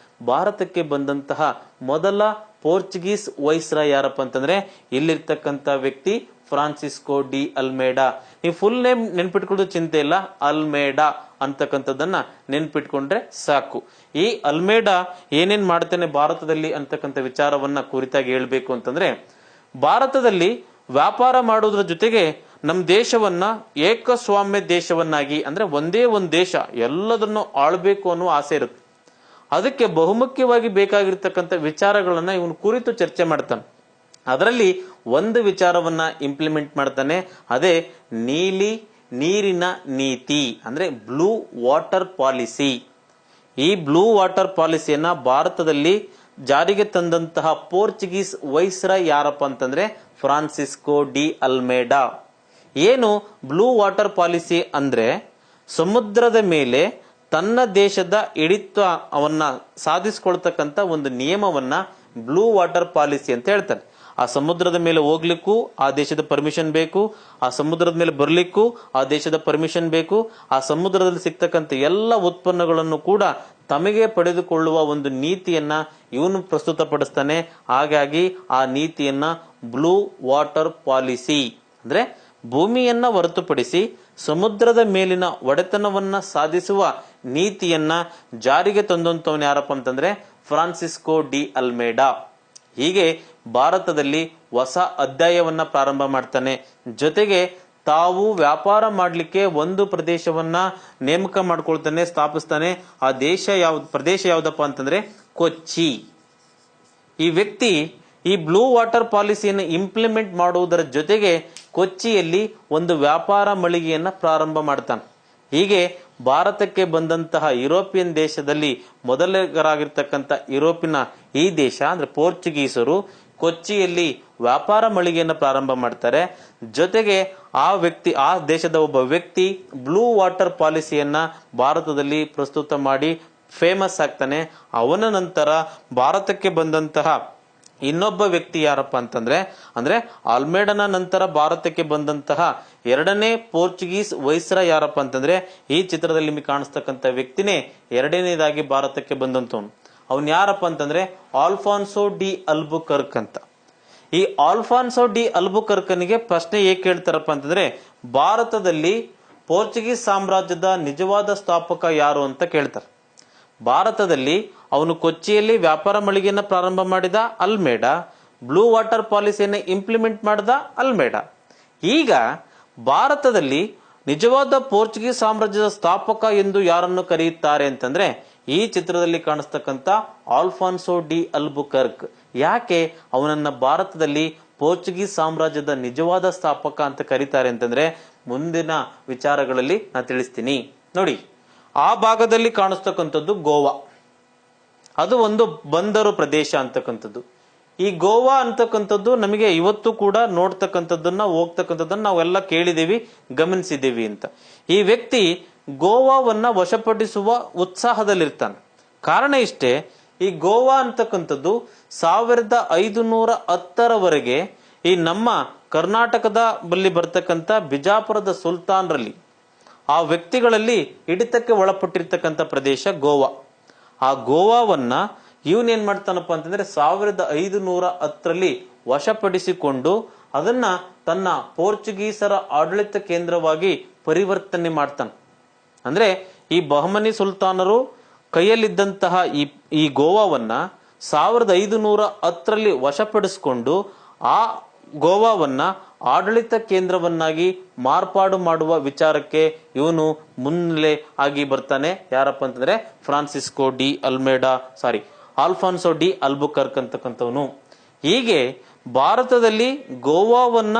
ಭಾರತಕ್ಕೆ ಬಂದಂತಹ ಮೊದಲ ಪೋರ್ಚುಗೀಸ್ ವೈಸ್ರಾಯ್ ಯಾರಪ್ಪ ಅಂತಂದ್ರೆ ಇಲ್ಲಿರ್ತಕ್ಕಂಥ ವ್ಯಕ್ತಿ ಫ್ರಾನ್ಸಿಸ್ಕೋ ಡಿ ಅಲ್ಮೇಡಾ. ನೀವು ಫುಲ್ ನೇಮ್ ನೆನ್ಪಿಟ್ಕೊಳ್ಳೋದು ಚಿಂತೆ ಇಲ್ಲ, ಅಲ್ಮೇಡಾ ಅಂತಕ್ಕಂಥದ್ದನ್ನ ನೆನ್ಪಿಟ್ಕೊಂಡ್ರೆ ಸಾಕು. ಈ ಅಲ್ಮೇಡಾ ಏನೇನ್ ಮಾಡ್ತಾನೆ ಭಾರತದಲ್ಲಿ ಅಂತಕ್ಕಂಥ ವಿಚಾರವನ್ನ ಕುರಿತಾಗಿ ಹೇಳ್ಬೇಕು ಅಂತಂದ್ರೆ, ಭಾರತದಲ್ಲಿ ವ್ಯಾಪಾರ ಮಾಡುವುದರ ಜೊತೆಗೆ ನಮ್ಮ ದೇಶವನ್ನ ಏಕಸ್ವಾಮ್ಯ ದೇಶವನ್ನಾಗಿ, ಅಂದ್ರೆ ಒಂದೇ ಒಂದು ದೇಶ ಎಲ್ಲದನ್ನು ಆಳ್ಬೇಕು ಅನ್ನೋ ಆಸೆ ಇರುತ್ತೆ. ಅದಕ್ಕೆ ಬಹುಮುಖ್ಯವಾಗಿ ಬೇಕಾಗಿರ್ತಕ್ಕಂಥ ವಿಚಾರಗಳನ್ನ ಇವನು ಕುರಿತು ಚರ್ಚೆ ಮಾಡ್ತಾನೆ. ಅದರಲ್ಲಿ ಒಂದು ವಿಚಾರವನ್ನ ಇಂಪ್ಲಿಮೆಂಟ್ ಮಾಡ್ತಾನೆ, ಅದೇ ನೀರಿನ ನೀತಿ, ಅಂದ್ರೆ ಬ್ಲೂ ವಾಟರ್ ಪಾಲಿಸಿ. ಈ ಬ್ಲೂ ವಾಟರ್ ಪಾಲಿಸಿಯನ್ನ ಭಾರತದಲ್ಲಿ ಜಾರಿಗೆ ತಂದಂತಹ ಪೋರ್ಚುಗೀಸ್ ವೈಸ್ರಾಯ್ ಯಾರಪ್ಪ ಅಂತಂದ್ರೆ ಫ್ರಾನ್ಸಿಸ್ಕೋ ಡಿ ಅಲ್ಮೇಡಾ. ಏನು ಬ್ಲೂ ವಾಟರ್ ಪಾಲಿಸಿ ಅಂದ್ರೆ, ಸಮುದ್ರದ ಮೇಲೆ ತನ್ನ ದೇಶದ ಹಿಡಿತವನ್ನ ಸಾಧಿಸಿಕೊಳ್ತಕ್ಕಂಥ ಒಂದು ನಿಯಮವನ್ನ ಬ್ಲೂ ವಾಟರ್ ಪಾಲಿಸಿ ಅಂತ ಹೇಳ್ತಾರೆ. ಆ ಸಮುದ್ರದ ಮೇಲೆ ಹೋಗ್ಲಿಕ್ಕೂ ಆ ದೇಶದ ಪರ್ಮಿಷನ್ ಬೇಕು, ಆ ಸಮುದ್ರದ ಮೇಲೆ ಬರ್ಲಿಕ್ಕೂ ಆ ದೇಶದ ಪರ್ಮಿಷನ್ ಬೇಕು, ಆ ಸಮುದ್ರದಲ್ಲಿ ಸಿಗ್ತಕ್ಕಂಥ ಎಲ್ಲ ಉತ್ಪನ್ನಗಳನ್ನು ಕೂಡ ತಮಗೆ ಪಡೆದುಕೊಳ್ಳುವ ಒಂದು ನೀತಿಯನ್ನ ಇವನು ಪ್ರಸ್ತುತಪಡಿಸ್ತಾನೆ. ಹಾಗಾಗಿ ಆ ನೀತಿಯನ್ನ ಬ್ಲೂ ವಾಟರ್ ಪಾಲಿಸಿ ಅಂದ್ರೆ ಭೂಮಿಯನ್ನ ಹೊರತುಪಡಿಸಿ ಸಮುದ್ರದ ಮೇಲಿನ ಒಡೆತನವನ್ನ ಸಾಧಿಸುವ ನೀತಿಯನ್ನ ಜಾರಿಗೆ ತಂದಂತವನು ಯಾರಪ್ಪ ಅಂತಂದ್ರೆ ಫ್ರಾನ್ಸಿಸ್ಕೋ ಡಿ ಅಲ್ಮೇಡಾ. ಹೀಗೆ ಭಾರತದಲ್ಲಿ ಹೊಸ ಅಧ್ಯಾಯವನ್ನ ಪ್ರಾರಂಭ ಮಾಡ್ತಾನೆ. ಜೊತೆಗೆ ತಾವು ವ್ಯಾಪಾರ ಮಾಡಲಿಕ್ಕೆ ಒಂದು ಪ್ರದೇಶವನ್ನ ನೇಮಕ ಮಾಡ್ಕೊಳ್ತಾನೆ, ಸ್ಥಾಪಿಸ್ತಾನೆ. ಆ ಪ್ರದೇಶ ಯಾವ್ದಪ್ಪ ಅಂತಂದ್ರೆ ಕೊಚ್ಚಿ. ಈ ವ್ಯಕ್ತಿ ಈ ಬ್ಲೂ ವಾಟರ್ ಪಾಲಿಸಿಯನ್ನು ಇಂಪ್ಲಿಮೆಂಟ್ ಮಾಡುವುದರ ಜೊತೆಗೆ ಕೊಚ್ಚಿಯಲ್ಲಿ ಒಂದು ವ್ಯಾಪಾರ ಮಳಿಗೆಯನ್ನ ಪ್ರಾರಂಭ ಮಾಡ್ತಾನೆ. ಹೀಗೆ ಭಾರತಕ್ಕೆ ಬಂದಂತಹ ಯುರೋಪಿಯನ್ ದೇಶದಲ್ಲಿ ಮೊದಲಿಗರಾಗಿರ್ತಕ್ಕಂಥ ಯುರೋಪಿನ ಈ ದೇಶ ಅಂದ್ರೆ ಪೋರ್ಚುಗೀಸರು ಕೊಚ್ಚಿಯಲ್ಲಿ ವ್ಯಾಪಾರ ಮಳಿಗೆಯನ್ನು ಪ್ರಾರಂಭ ಮಾಡ್ತಾರೆ. ಜೊತೆಗೆ ಆ ದೇಶದ ಒಬ್ಬ ವ್ಯಕ್ತಿ ಬ್ಲೂ ವಾಟರ್ ಪಾಲಿಸಿಯನ್ನ ಭಾರತದಲ್ಲಿ ಪ್ರಸ್ತುತ ಮಾಡಿ ಫೇಮಸ್ ಆಗ್ತಾನೆ. ಅವನ ನಂತರ ಭಾರತಕ್ಕೆ ಬಂದಂತಹ ಇನ್ನೊಬ್ಬ ವ್ಯಕ್ತಿ ಯಾರಪ್ಪ ಅಂತಂದ್ರೆ ಅಲ್ಮೇಡನ ನಂತರ ಭಾರತಕ್ಕೆ ಬಂದಂತಹ ಎರಡನೇ ಪೋರ್ಚುಗೀಸ್ ವೈಸ್ರಾಯ್ ಯಾರಪ್ಪ ಅಂತಂದ್ರೆ ಈ ಚಿತ್ರದಲ್ಲಿ ನಿಮಗೆ ಕಾಣಿಸ್ತಕ್ಕಂಥ ವ್ಯಕ್ತಿನೇ ಎರಡನೇದಾಗಿ ಭಾರತಕ್ಕೆ ಬಂದಂತವನು. ಅವನ್ ಯಾರಪ್ಪ ಅಂತಂದ್ರೆ ಆಲ್ಫಾನ್ಸೋ ಡಿ ಅಲ್ಬುಕರ್ಕ್ ಅಂತ. ಈ ಆಲ್ಫಾನ್ಸೋ ಡಿ ಅಲ್ಬುಕರ್ಕನಿಗೆ ಪ್ರಶ್ನೆ ಹೇಗೆ ಕೇಳ್ತಾರಪ್ಪ ಅಂತಂದ್ರೆ, ಭಾರತದಲ್ಲಿ ಪೋರ್ಚುಗೀಸ್ ಸಾಮ್ರಾಜ್ಯದ ನಿಜವಾದ ಸ್ಥಾಪಕ ಯಾರು ಅಂತ ಕೇಳ್ತಾರೆ. ಭಾರತದಲ್ಲಿ ಅವನು ಕೊಚ್ಚಿಯಲ್ಲಿ ವ್ಯಾಪಾರ ಮಳಿಗೆಯನ್ನ ಪ್ರಾರಂಭ ಮಾಡಿದ ಅಲ್ಮೇಡಾ, ಬ್ಲೂ ವಾಟರ್ ಪಾಲಿಸಿಯನ್ನು ಇಂಪ್ಲಿಮೆಂಟ್ ಮಾಡ್ದ ಅಲ್ಮೇಡ. ಈಗ ಭಾರತದಲ್ಲಿ ನಿಜವಾದ ಪೋರ್ಚುಗೀಸ್ ಸಾಮ್ರಾಜ್ಯದ ಸ್ಥಾಪಕ ಎಂದು ಯಾರನ್ನು ಕರೆಯುತ್ತಾರೆ ಅಂತಂದ್ರೆ ಈ ಚಿತ್ರದಲ್ಲಿ ಕಾಣಿಸ್ತಕ್ಕಂಥ ಆಲ್ಫಾನ್ಸೋ ಡಿ ಅಲ್ಬುಕರ್ಕ್. ಯಾಕೆ ಅವನನ್ನ ಭಾರತದಲ್ಲಿ ಪೋರ್ಚುಗೀಸ್ ಸಾಮ್ರಾಜ್ಯದ ನಿಜವಾದ ಸ್ಥಾಪಕ ಅಂತ ಕರೀತಾರೆ ಅಂತಂದ್ರೆ ಮುಂದಿನ ವಿಚಾರಗಳಲ್ಲಿ ನಾನು ತಿಳಿಸ್ತೀನಿ. ನೋಡಿ, ಆ ಭಾಗದಲ್ಲಿ ಕಾಣಿಸ್ತಕ್ಕಂಥದ್ದು ಗೋವಾ. ಅದು ಒಂದು ಬಂದರು ಪ್ರದೇಶ ಅಂತಕ್ಕಂಥದ್ದು. ಈ ಗೋವಾ ಅಂತಕ್ಕಂಥದ್ದು ನಮಗೆ ಇವತ್ತು ಕೂಡ ನೋಡ್ತಕ್ಕಂಥದ್ದನ್ನ ಹೋಗ್ತಕ್ಕಂಥದ್ದನ್ನ ನಾವೆಲ್ಲ ಕೇಳಿದೀವಿ, ಗಮನಿಸಿದ್ದೀವಿ ಅಂತ. ಈ ವ್ಯಕ್ತಿ ಗೋವಾವನ್ನ ವಶಪಡಿಸುವ ಉತ್ಸಾಹದಲ್ಲಿರ್ತಾನೆ. ಕಾರಣ ಇಷ್ಟೇ, ಈ ಗೋವಾ ಅಂತಕ್ಕಂಥದ್ದು 1510ರವರೆಗೆ ಈ ನಮ್ಮ ಕರ್ನಾಟಕದ ಬಳಿ ಬರ್ತಕ್ಕಂಥ ಬಿಜಾಪುರದ ಸುಲ್ತಾನ್ರಲ್ಲಿ ಆ ವ್ಯಕ್ತಿಗಳಲ್ಲಿ ಹಿಡಿತಕ್ಕೆ ಒಳಪಟ್ಟಿರ್ತಕ್ಕಂಥ ಪ್ರದೇಶ ಗೋವಾ. ಆ ಗೋವಾವನ್ನ ಇವನೇನ್ ಮಾಡ್ತಾನಪ್ಪ ಅಂತಂದ್ರೆ 1510ರಲ್ಲಿ ವಶಪಡಿಸಿಕೊಂಡು ಅದನ್ನ ತನ್ನ ಪೋರ್ಚುಗೀಸರ ಆಡಳಿತ ಕೇಂದ್ರವಾಗಿ ಪರಿವರ್ತನೆ ಮಾಡ್ತಾನೆ. ಅಂದ್ರೆ ಈ ಬಹಮನಿ ಸುಲ್ತಾನರು ಕೈಯಲ್ಲಿದ್ದಂತಹ ಈ ಗೋವಾವನ್ನ 1510ರಲ್ಲಿ ವಶಪಡಿಸಿಕೊಂಡು ಆ ಗೋವಾವನ್ನ ಆಡಳಿತ ಕೇಂದ್ರವನ್ನಾಗಿ ಮಾರ್ಪಾಡು ಮಾಡುವ ವಿಚಾರಕ್ಕೆ ಇವನು ಮುನ್ನೆಲೆ ಆಗಿ ಬರ್ತಾನೆ. ಯಾರಪ್ಪ ಅಂತಂದ್ರೆ ಆಲ್ಫಾನ್ಸೋ ಡಿ ಅಲ್ಬುಕರ್ಕ್ ಅಂತಕ್ಕಂಥವನು. ಹೀಗೆ ಭಾರತದಲ್ಲಿ ಗೋವಾವನ್ನ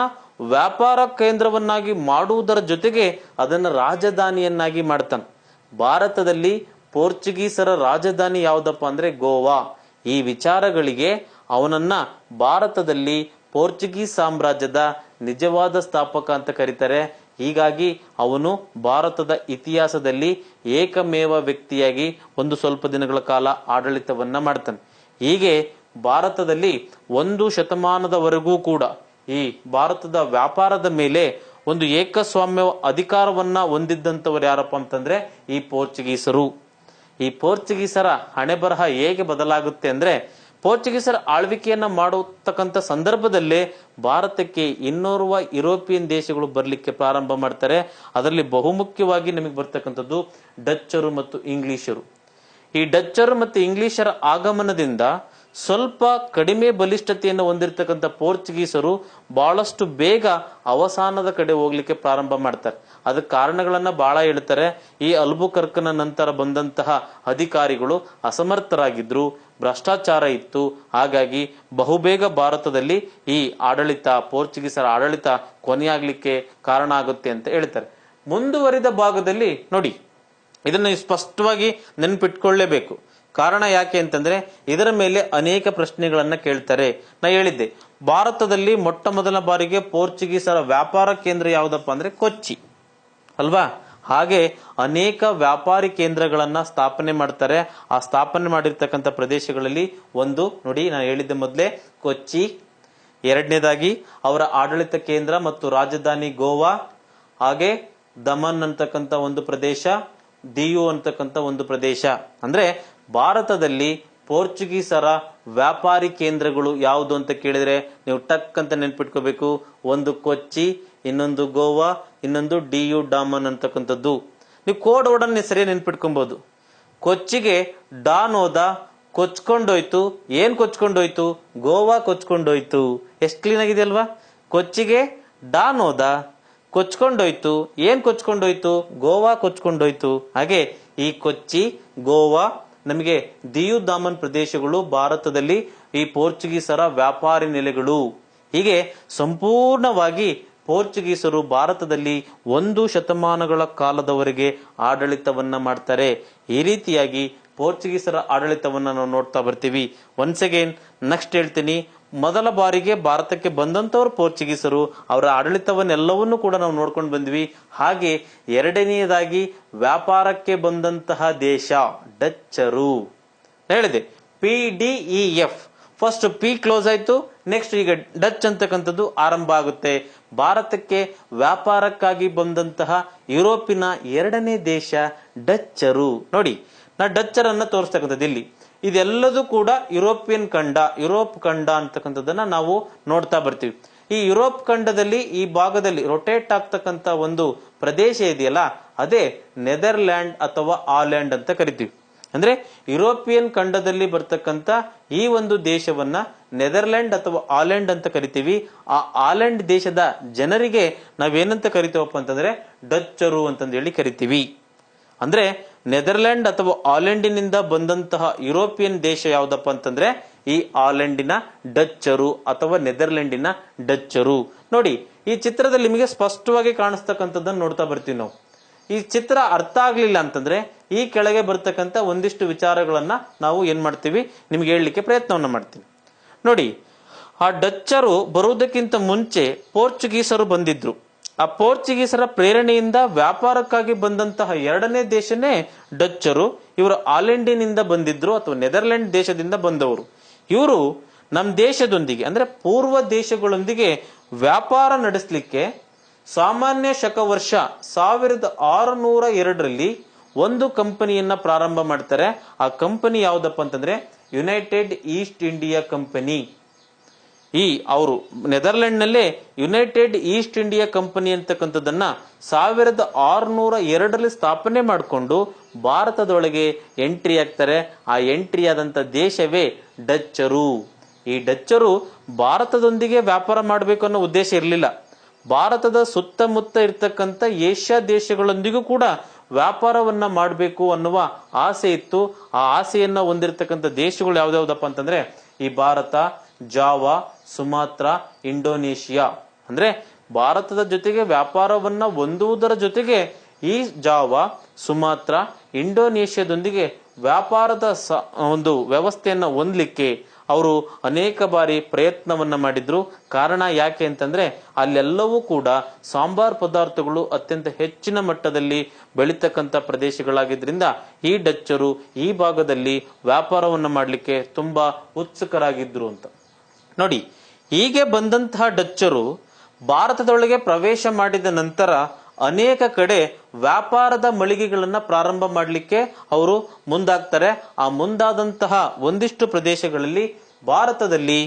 ವ್ಯಾಪಾರ ಕೇಂದ್ರವನ್ನಾಗಿ ಮಾಡುವುದರ ಜೊತೆಗೆ ಅದನ್ನ ರಾಜಧಾನಿಯನ್ನಾಗಿ ಮಾಡ್ತಾನೆ. ಭಾರತದಲ್ಲಿ ಪೋರ್ಚುಗೀಸರ ರಾಜಧಾನಿ ಯಾವುದಪ್ಪ ಅಂದ್ರೆ ಗೋವಾ. ಈ ವಿಚಾರಗಳಿಗೆ ಅವನನ್ನ ಭಾರತದಲ್ಲಿ ಪೋರ್ಚುಗೀಸ್ ಸಾಮ್ರಾಜ್ಯದ ನಿಜವಾದ ಸ್ಥಾಪಕ ಅಂತ ಕರೀತಾರೆ. ಹೀಗಾಗಿ ಅವನು ಭಾರತದ ಇತಿಹಾಸದಲ್ಲಿ ಏಕಮೇವ ವ್ಯಕ್ತಿಯಾಗಿ ಒಂದು ಸ್ವಲ್ಪ ದಿನಗಳ ಕಾಲ ಆಡಳಿತವನ್ನ ಮಾಡ್ತಾನೆ. ಹೀಗೆ ಭಾರತದಲ್ಲಿ 1 ಶತಮಾನದವರೆಗೂ ಕೂಡ ಈ ಭಾರತದ ವ್ಯಾಪಾರದ ಮೇಲೆ ಒಂದು ಏಕಸ್ವಾಮ್ಯ ಅಧಿಕಾರವನ್ನ ಹೊಂದಿದ್ದಂಥವ್ರು ಯಾರಪ್ಪ ಅಂತಂದ್ರೆ ಈ ಪೋರ್ಚುಗೀಸರು. ಈ ಪೋರ್ಚುಗೀಸರ ಹಣೆ ಬರಹ ಹೇಗೆ ಬದಲಾಗುತ್ತೆ ಅಂದ್ರೆ, ಪೋರ್ಚುಗೀಸರ ಆಳ್ವಿಕೆಯನ್ನ ಮಾಡತಕ್ಕಂಥ ಸಂದರ್ಭದಲ್ಲೇ ಭಾರತಕ್ಕೆ 200 ಯುರೋಪಿಯನ್ ದೇಶಗಳು ಬರ್ಲಿಕ್ಕೆ ಪ್ರಾರಂಭ ಮಾಡ್ತಾರೆ. ಅದರಲ್ಲಿ ಬಹುಮುಖ್ಯವಾಗಿ ನಮಗೆ ಬರ್ತಕ್ಕಂಥದ್ದು ಡಚ್ಚರು ಮತ್ತು ಇಂಗ್ಲಿಷರು. ಈ ಡಚ್ಚರು ಮತ್ತು ಇಂಗ್ಲಿಷರ ಆಗಮನದಿಂದ ಸ್ವಲ್ಪ ಕಡಿಮೆ ಬಲಿಷ್ಠತೆಯನ್ನು ಹೊಂದಿರತಕ್ಕಂಥ ಪೋರ್ಚುಗೀಸರು ಬಹಳಷ್ಟು ಬೇಗ ಅವಸಾನದ ಕಡೆ ಹೋಗ್ಲಿಕ್ಕೆ ಪ್ರಾರಂಭ ಮಾಡ್ತಾರೆ. ಅದಕ್ಕೆ ಕಾರಣಗಳನ್ನ ಬಹಳ ಹೇಳ್ತಾರೆ. ಈ ಅಲ್ಬುಕರ್ಕನ ನಂತರ ಬಂದಂತಹ ಅಧಿಕಾರಿಗಳು ಅಸಮರ್ಥರಾಗಿದ್ರು, ಭ್ರಷ್ಟಾಚಾರ ಇತ್ತು. ಹಾಗಾಗಿ ಬಹುಬೇಗ ಭಾರತದಲ್ಲಿ ಈ ಪೋರ್ಚುಗೀಸರ ಆಡಳಿತ ಕೊನೆಯಾಗ್ಲಿಕ್ಕೆ ಕಾರಣ ಆಗುತ್ತೆ ಅಂತ ಹೇಳ್ತಾರೆ. ಮುಂದುವರಿದ ಭಾಗದಲ್ಲಿ ನೋಡಿ, ಇದನ್ನು ಸ್ಪಷ್ಟವಾಗಿ ನೆನ್ಪಿಟ್ಕೊಳ್ಳೇಬೇಕು. ಕಾರಣ ಯಾಕೆ ಅಂತಂದ್ರೆ ಇದರ ಮೇಲೆ ಅನೇಕ ಪ್ರಶ್ನೆಗಳನ್ನ ಕೇಳ್ತಾರೆ. ನಾ ಹೇಳಿದ್ದೆ, ಭಾರತದಲ್ಲಿ ಮೊಟ್ಟ ಮೊದಲ ಬಾರಿಗೆ ಪೋರ್ಚುಗೀಸರ ವ್ಯಾಪಾರ ಕೇಂದ್ರ ಯಾವುದಪ್ಪ ಅಂದ್ರೆ ಕೊಚ್ಚಿ ಅಲ್ವಾ. ಹಾಗೆ ಅನೇಕ ವ್ಯಾಪಾರಿ ಕೇಂದ್ರಗಳನ್ನ ಸ್ಥಾಪನೆ ಮಾಡ್ತಾರೆ. ಆ ಸ್ಥಾಪನೆ ಮಾಡಿರ್ತಕ್ಕಂಥ ಪ್ರದೇಶಗಳಲ್ಲಿ ಒಂದು ನೋಡಿ, ನಾನು ಹೇಳಿದ್ದೆ ಮೊದಲೇ ಕೊಚ್ಚಿ, ಎರಡನೇದಾಗಿ ಅವರ ಆಡಳಿತ ಕೇಂದ್ರ ಮತ್ತು ರಾಜಧಾನಿ ಗೋವಾ, ಹಾಗೆ ದಮನ್ ಅಂತಕ್ಕಂಥ ಒಂದು ಪ್ರದೇಶ, ದಿಯು ಅಂತಕ್ಕಂಥ ಒಂದು ಪ್ರದೇಶ. ಅಂದ್ರೆ ಭಾರತದಲ್ಲಿ ಪೋರ್ಚುಗೀಸರ ವ್ಯಾಪಾರಿ ಕೇಂದ್ರಗಳು ಯಾವುದು ಅಂತ ಕೇಳಿದ್ರೆ ನೀವು ಟಕ್ ಅಂತ ನೆನ್ಪಿಟ್ಕೋಬೇಕು. ಒಂದು ಕೊಚ್ಚಿ, ಇನ್ನೊಂದು ಗೋವಾ, ಇನ್ನೊಂದು ಡಿಯು ಡಾಮನ್ ಅಂತಕ್ಕಂಥದ್ದು. ನೀವು ಕೋಡ್ ವರ್ಡನ್ನ ಸರಿಯಾಗಿ ನೆನ್ಪಿಟ್ಕೊಬಹುದು. ಕೊಚ್ಚಿಗೆ ಡಾನ್ ಹೋದ, ಕೊಚ್ಕೊಂಡೋಯ್ತು. ಏನ್ ಕೊಚ್ಕೊಂಡೋಯ್ತು? ಗೋವಾ ಕೊಚ್ಕೊಂಡೋಯ್ತು. ಎಷ್ಟು ಕ್ಲೀನ್ ಆಗಿದೆ ಅಲ್ವಾ? ಕೊಚ್ಚಿಗೆ ಡಾನ್ ಹೋದ, ಕೊಚ್ಕೊಂಡೋಯ್ತು. ಏನ್ ಕೊಚ್ಕೊಂಡೋಯ್ತು? ಗೋವಾ ಕೊಚ್ಕೊಂಡೋಯ್ತು. ಹಾಗೆ ಈ ಕೊಚ್ಚಿ, ಗೋವಾ, ನಮಗೆ ದಿಯು ದಾಮನ್ ಪ್ರದೇಶಗಳು ಭಾರತದಲ್ಲಿ ಈ ಪೋರ್ಚುಗೀಸರ ವ್ಯಾಪಾರಿ ನೆಲೆಗಳು. ಹೀಗೆ ಸಂಪೂರ್ಣವಾಗಿ ಪೋರ್ಚುಗೀಸರು ಭಾರತದಲ್ಲಿ 1 ಶತಮಾನಗಳ ಕಾಲದವರೆಗೆ ಆಡಳಿತವನ್ನ ಮಾಡ್ತಾರೆ. ಈ ರೀತಿಯಾಗಿ ಪೋರ್ಚುಗೀಸರ ಆಡಳಿತವನ್ನ ನಾವು ನೋಡ್ತಾ ಬರ್ತೀವಿ. ಒನ್ಸ್ ಅಗೇನ್ ನೆಕ್ಸ್ಟ್ ಹೇಳ್ತೀನಿ, ಮೊದಲ ಬಾರಿಗೆ ಭಾರತಕ್ಕೆ ಬಂದಂತವ್ರು ಪೋರ್ಚುಗೀಸರು, ಅವರ ಆಡಳಿತವನ್ನೆಲ್ಲವನ್ನೂ ಕೂಡ ನಾವು ನೋಡ್ಕೊಂಡು ಬಂದ್ವಿ. ಹಾಗೆ ಎರಡನೆಯದಾಗಿ ವ್ಯಾಪಾರಕ್ಕೆ ಬಂದಂತಹ ದೇಶ ಡಚ್ಚರು. ಹೇಳಿದೆ PDEF, ಫಸ್ಟ್ ಪಿ ಕ್ಲೋಸ್ ಆಯ್ತು, ನೆಕ್ಸ್ಟ್ ಈಗ ಡಚ್ ಅಂತಕ್ಕಂಥದ್ದು ಆರಂಭ ಆಗುತ್ತೆ. ಭಾರತಕ್ಕೆ ವ್ಯಾಪಾರಕ್ಕಾಗಿ ಬಂದಂತಹ ಯುರೋಪಿನ ಎರಡನೇ ದೇಶ ಡಚ್ಚರು. ನೋಡಿ, ನಾ ಡಚ್ಚರನ್ನ ತೋರಿಸ್ತಕ್ಕಂಥದ್ದು ಇಲ್ಲಿ. ಇದೆಲ್ಲದೂ ಕೂಡ ಯುರೋಪ್ ಖಂಡ ಅಂತಕ್ಕಂಥದ್ದನ್ನ ನಾವು ನೋಡ್ತಾ ಬರ್ತೀವಿ. ಈ ಯುರೋಪ್ ಖಂಡದಲ್ಲಿ ಈ ಭಾಗದಲ್ಲಿ ರೊಟೇಟ್ ಆಗ್ತಕ್ಕಂಥ ಒಂದು ಪ್ರದೇಶ ಇದೆಯಲ್ಲ, ಅದೇ ನೆದರ್ಲ್ಯಾಂಡ್ ಅಥವಾ ಆಲ್ಯಾಂಡ್ ಅಂತ ಕರಿತೀವಿ. ಅಂದ್ರೆ ಯುರೋಪಿಯನ್ ಖಂಡದಲ್ಲಿ ಬರ್ತಕ್ಕಂಥ ಈ ಒಂದು ದೇಶವನ್ನ ನೆದರ್ಲ್ಯಾಂಡ್ ಅಥವಾ ಆಲೆಂಡ್ ಅಂತ ಕರಿತೀವಿ. ಆ ಆಲೆಂಡ್ ದೇಶದ ಜನರಿಗೆ ನಾವೇನಂತ ಕರಿತೀವಪ್ಪ ಅಂತಂದ್ರೆ ಡಚ್ಚರು ಅಂತಂದು ಹೇಳಿ ಕರಿತೀವಿ. ಅಂದ್ರೆ ನೆದರ್ಲ್ಯಾಂಡ್ ಅಥವಾ ಆಲೆಂಡಿನಿಂದ ಬಂದಂತಹ ಯುರೋಪಿಯನ್ ದೇಶ ಯಾವ್ದಪ್ಪ ಅಂತಂದ್ರೆ ಈ ಆಲೆಂಡಿನ ಡಚ್ಚರು ಅಥವಾ ನೆದರ್ಲ್ಯಾಂಡಿನ ಡಚ್ಚರು. ನೋಡಿ, ಈ ಚಿತ್ರದಲ್ಲಿ ನಿಮಗೆ ಸ್ಪಷ್ಟವಾಗಿ ಕಾಣಿಸ್ತಕ್ಕಂಥದ್ದನ್ನು ನೋಡ್ತಾ ಬರ್ತೀವಿ ನಾವು. ಈ ಚಿತ್ರ ಅರ್ಥ ಆಗ್ಲಿಲ್ಲ ಅಂತಂದ್ರೆ ಈ ಕೆಳಗೆ ಬರ್ತಕ್ಕಂಥ ಒಂದಿಷ್ಟು ವಿಚಾರಗಳನ್ನ ನಾವು ಏನ್ ಮಾಡ್ತೀವಿ, ನಿಮ್ಗೆ ಹೇಳಲಿಕ್ಕೆ ಪ್ರಯತ್ನವನ್ನ ಮಾಡ್ತೀವಿ. ನೋಡಿ, ಆ ಡಚ್ಚರು ಬರುವುದಕ್ಕಿಂತ ಮುಂಚೆ ಪೋರ್ಚುಗೀಸರು ಬಂದಿದ್ರು. ಆ ಪೋರ್ಚುಗೀಸರ ಪ್ರೇರಣೆಯಿಂದ ವ್ಯಾಪಾರಕ್ಕಾಗಿ ಬಂದಂತಹ ಎರಡನೇ ದೇಶನೇ ಡಚ್ಚರು. ಇವರು ಆಲೆಂಡಿನಿಂದ ಬಂದಿದ್ರು ಅಥವಾ ನೆದರ್ಲ್ಯಾಂಡ್ ದೇಶದಿಂದ ಬಂದವರು. ಇವರು ನಮ್ಮ ದೇಶದೊಂದಿಗೆ ಅಂದ್ರೆ ಪೂರ್ವ ದೇಶಗಳೊಂದಿಗೆ ವ್ಯಾಪಾರ ನಡೆಸಲಿಕ್ಕೆ ಸಾಮಾನ್ಯ ಶಕ ವರ್ಷ 1602ರಲ್ಲಿ ಒಂದು ಕಂಪನಿಯನ್ನ ಪ್ರಾರಂಭ ಮಾಡ್ತಾರೆ. ಆ ಕಂಪನಿ ಯಾವ್ದಪ್ಪ ಅಂತಂದ್ರೆ ಯುನೈಟೆಡ್ ಈಸ್ಟ್ ಇಂಡಿಯಾ ಕಂಪನಿ. ಅವರು ನೆದರ್ಲ್ಯಾಂಡ್ ನಲ್ಲೇ ಯುನೈಟೆಡ್ ಈಸ್ಟ್ ಇಂಡಿಯಾ ಕಂಪನಿ ಅಂತಕ್ಕಂಥದ್ದನ್ನ 1602ರಲ್ಲಿ ಸ್ಥಾಪನೆ ಮಾಡಿಕೊಂಡು ಭಾರತದೊಳಗೆ ಎಂಟ್ರಿ ಆಗ್ತಾರೆ. ಆ ಎಂಟ್ರಿ ಆದಂತ ದೇಶವೇ ಡಚ್ಚರು. ಈ ಡಚ್ಚರು ಭಾರತದೊಂದಿಗೆ ವ್ಯಾಪಾರ ಮಾಡಬೇಕು ಅನ್ನೋ ಉದ್ದೇಶ ಇರಲಿಲ್ಲ. ಭಾರತದ ಸುತ್ತಮುತ್ತ ಇರ್ತಕ್ಕಂಥ ಏಷ್ಯಾ ದೇಶಗಳೊಂದಿಗೂ ಕೂಡ ವ್ಯಾಪಾರವನ್ನ ಮಾಡಬೇಕು ಅನ್ನುವ ಆಸೆ ಇತ್ತು. ಆ ಆಸೆಯನ್ನ ಹೊಂದಿರತಕ್ಕಂಥ ದೇಶಗಳು ಯಾವ್ದಾವ್ದಪ್ಪ ಅಂತಂದ್ರೆ ಈ ಭಾರತ, ಜಾವಾ, ಸುಮಾತ್ರ, ಇಂಡೋನೇಷಿಯಾ. ಅಂದ್ರೆ ಭಾರತದ ಜೊತೆಗೆ ವ್ಯಾಪಾರವನ್ನ ಹೊಂದುವುದರ ಜೊತೆಗೆ ಈ ಜಾವಾ, ಸುಮಾತ್ರ, ಇಂಡೋನೇಷಿಯಾದೊಂದಿಗೆ ವ್ಯಾಪಾರದ ಒಂದು ವ್ಯವಸ್ಥೆಯನ್ನ ಹೊಂದಲಿಕ್ಕೆ ಅವರು ಅನೇಕ ಬಾರಿ ಪ್ರಯತ್ನವನ್ನ ಮಾಡಿದ್ರು. ಕಾರಣ ಯಾಕೆ ಅಂತಂದ್ರೆ ಅಲ್ಲೆಲ್ಲವೂ ಕೂಡ ಸಾಂಬಾರ್ ಪದಾರ್ಥಗಳು ಅತ್ಯಂತ ಹೆಚ್ಚಿನ ಮಟ್ಟದಲ್ಲಿ ಬೆಳೀತಕ್ಕಂಥ ಪ್ರದೇಶಗಳಾಗಿದ್ರಿಂದ ಈ ಡಚ್ಚರು ಈ ಭಾಗದಲ್ಲಿ ವ್ಯಾಪಾರವನ್ನ ಮಾಡಲಿಕ್ಕೆ ತುಂಬಾ ಉತ್ಸುಕರಾಗಿದ್ರು ಅಂತ. ನೋಡಿ, ಹೀಗೆ ಬಂದಂತಹ ಡಚ್ಚರು ಭಾರತದೊಳಗೆ ಪ್ರವೇಶ ಮಾಡಿದ ನಂತರ ಅನೇಕ ಕಡೆ ವ್ಯಾಪಾರದ ಮಳಿಗೆಗಳನ್ನ ಪ್ರಾರಂಭ ಮಾಡಲಿಕ್ಕೆ ಅವರು ಮುಂದಾಗ್ತಾರೆ. ಆ ಮುಂದಾದಂತಹ ಒಂದಿಷ್ಟು ಪ್ರದೇಶಗಳಲ್ಲಿ ಭಾರತದಲ್ಲಿ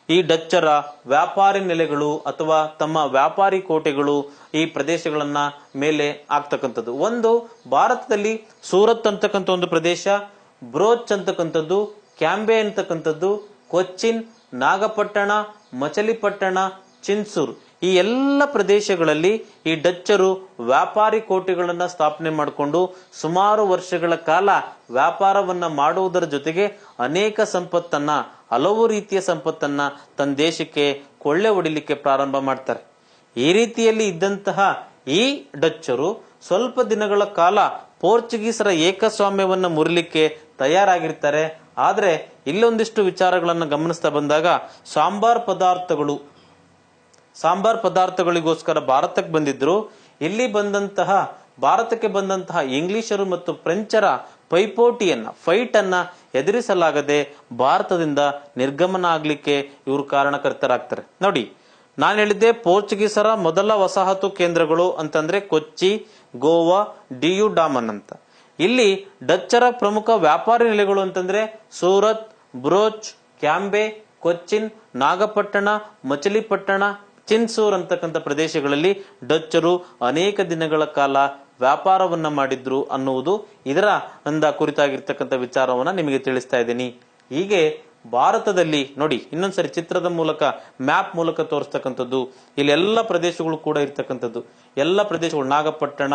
ಈ ಡಚ್ಚರ ವ್ಯಾಪಾರಿ ನೆಲೆಗಳು ಅಥವಾ ತಮ್ಮ ವ್ಯಾಪಾರಿ ಕೋಟೆಗಳು ಈ ಪ್ರದೇಶಗಳನ್ನ ಮೇಲೆ ಆಗ್ತಕ್ಕಂಥದ್ದು. ಒಂದು ಭಾರತದಲ್ಲಿ ಸೂರತ್ ಅಂತಕ್ಕಂಥ ಒಂದು ಪ್ರದೇಶ, ಬ್ರೋಚ್ ಅಂತಕ್ಕಂಥದ್ದು, ಕ್ಯಾಂಬೆ ಅಂತಕ್ಕಂಥದ್ದು, ಕೊಚ್ಚಿನ್, ನಾಗಪಟ್ಟಣ, ಮಚಲಿಪಟ್ಟಣ, ಚಿನ್ಸೂರ್ ಈ ಎಲ್ಲ ಪ್ರದೇಶಗಳಲ್ಲಿ ಈ ಡಚ್ಚರು ವ್ಯಾಪಾರಿ ಕೋಟೆಗಳನ್ನ ಸ್ಥಾಪನೆ ಮಾಡಿಕೊಂಡು ಸುಮಾರು ವರ್ಷಗಳ ಕಾಲ ವ್ಯಾಪಾರವನ್ನ ಮಾಡುವುದರ ಜೊತೆಗೆ ಅನೇಕ ಸಂಪತ್ತನ್ನ, ಹಲವು ರೀತಿಯ ಸಂಪತ್ತನ್ನ ತನ್ನ ದೇಶಕ್ಕೆ ಕೊಳ್ಳೆ ಹೊಡಿಲಿಕ್ಕೆ ಪ್ರಾರಂಭ ಮಾಡ್ತಾರೆ. ಈ ರೀತಿಯಲ್ಲಿ ಇದ್ದಂತಹ ಈ ಡಚ್ಚರು ಸ್ವಲ್ಪ ದಿನಗಳ ಕಾಲ ಪೋರ್ಚುಗೀಸರ ಏಕಸ್ವಾಮ್ಯವನ್ನ ಮುರಿಲಿಕ್ಕೆ ತಯಾರಾಗಿರ್ತಾರೆ. ಆದ್ರೆ ಇಲ್ಲೊಂದಿಷ್ಟು ವಿಚಾರಗಳನ್ನ ಗಮನಿಸ್ತಾ ಬಂದಾಗ ಸಾಂಬಾರ್ ಪದಾರ್ಥಗಳಿಗೋಸ್ಕರ ಭಾರತಕ್ಕೆ ಬಂದಿದ್ರು. ಇಲ್ಲಿ ಭಾರತಕ್ಕೆ ಬಂದಂತಹ ಇಂಗ್ಲಿಷರು ಮತ್ತು ಫ್ರೆಂಚರ ಫೈಟ್ ಅನ್ನ ಎದುರಿಸಲಾಗದೆ ಭಾರತದಿಂದ ನಿರ್ಗಮನ ಆಗ್ಲಿಕ್ಕೆ ಇವರು ಕಾರಣಕರ್ತರಾಗ್ತಾರೆ. ನೋಡಿ, ನಾನು ಹೇಳಿದ್ದೆ ಪೋರ್ಚುಗೀಸರ ಮೊದಲ ವಸಾಹತು ಕೇಂದ್ರಗಳು ಅಂತಂದ್ರೆ ಕೊಚ್ಚಿ, ಗೋವಾ, ಡಿಯು ಡಾಮನ್ ಅಂತ. ಇಲ್ಲಿ ಡಚ್ಚರ ಪ್ರಮುಖ ವ್ಯಾಪಾರಿ ನೆಲೆಗಳು ಅಂತಂದ್ರೆ ಸೂರತ್, ಬ್ರೋಚ್, ಕ್ಯಾಂಬೆ, ಕೊಚ್ಚಿನ್, ನಾಗಪಟ್ಟಣ, ಮಚಲಿಪಟ್ಟಣ, ಚಿನ್ಸೂರ್ ಅಂತಕ್ಕಂಥ ಪ್ರದೇಶಗಳಲ್ಲಿ ಡಚ್ಚರು ಅನೇಕ ದಿನಗಳ ಕಾಲ ವ್ಯಾಪಾರವನ್ನ ಮಾಡಿದ್ರು ಅನ್ನುವುದು ಇದರ ಕುರಿತಾಗಿರ್ತಕ್ಕಂಥ ವಿಚಾರವನ್ನ ನಿಮಗೆ ತಿಳಿಸ್ತಾ ಇದ್ದೀನಿ. ಹೀಗೆ ಭಾರತದಲ್ಲಿ ನೋಡಿ, ಇನ್ನೊಂದ್ಸರಿ ಚಿತ್ರದ ಮೂಲಕ, ಮ್ಯಾಪ್ ಮೂಲಕ ತೋರಿಸ್ತಕ್ಕಂಥದ್ದು. ಇಲ್ಲಿ ಎಲ್ಲ ಪ್ರದೇಶಗಳು ಕೂಡ ಇರ್ತಕ್ಕಂಥದ್ದು. ಎಲ್ಲ ಪ್ರದೇಶಗಳು, ನಾಗಪಟ್ಟಣ,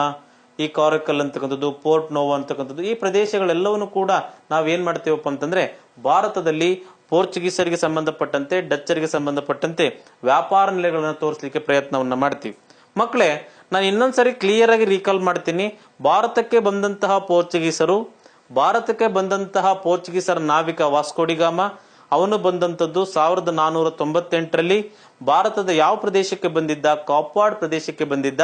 ಈ ಕಾರಕಲ್ ಅಂತಕ್ಕಂಥದ್ದು, ಪೋರ್ಟ್ ನೋವಾ ಅಂತಕ್ಕಂಥದ್ದು, ಈ ಪ್ರದೇಶಗಳೆಲ್ಲವನ್ನು ಕೂಡ ನಾವೇನ್ ಮಾಡ್ತೇವಪ್ಪ ಅಂತಂದ್ರೆ ಭಾರತದಲ್ಲಿ ಪೋರ್ಚುಗೀಸರಿಗೆ ಸಂಬಂಧಪಟ್ಟಂತೆ, ಡಚ್ಚರಿಗೆ ಸಂಬಂಧಪಟ್ಟಂತೆ ವ್ಯಾಪಾರ ನೆಲೆಗಳನ್ನು ತೋರಿಸಲಿಕ್ಕೆ ಪ್ರಯತ್ನವನ್ನ ಮಾಡ್ತೀವಿ. ಮಕ್ಕಳೇ, ನಾನು ಇನ್ನೊಂದ್ಸರಿ ಕ್ಲಿಯರ್ ಆಗಿ ರೀಕಾಲ್ ಮಾಡ್ತೀನಿ. ಭಾರತಕ್ಕೆ ಬಂದಂತಹ ಪೋರ್ಚುಗೀಸರ ನಾವಿಕ ವಾಸ್ಕೋಡಿಗಾಮ, ಅವನು ಬಂದಂತದ್ದು 1498ರಲ್ಲಿ. ಭಾರತದ ಯಾವ ಪ್ರದೇಶಕ್ಕೆ ಬಂದಿದ್ದ? ಕಾಪ್ವಾಡ್ ಪ್ರದೇಶಕ್ಕೆ ಬಂದಿದ್ದ.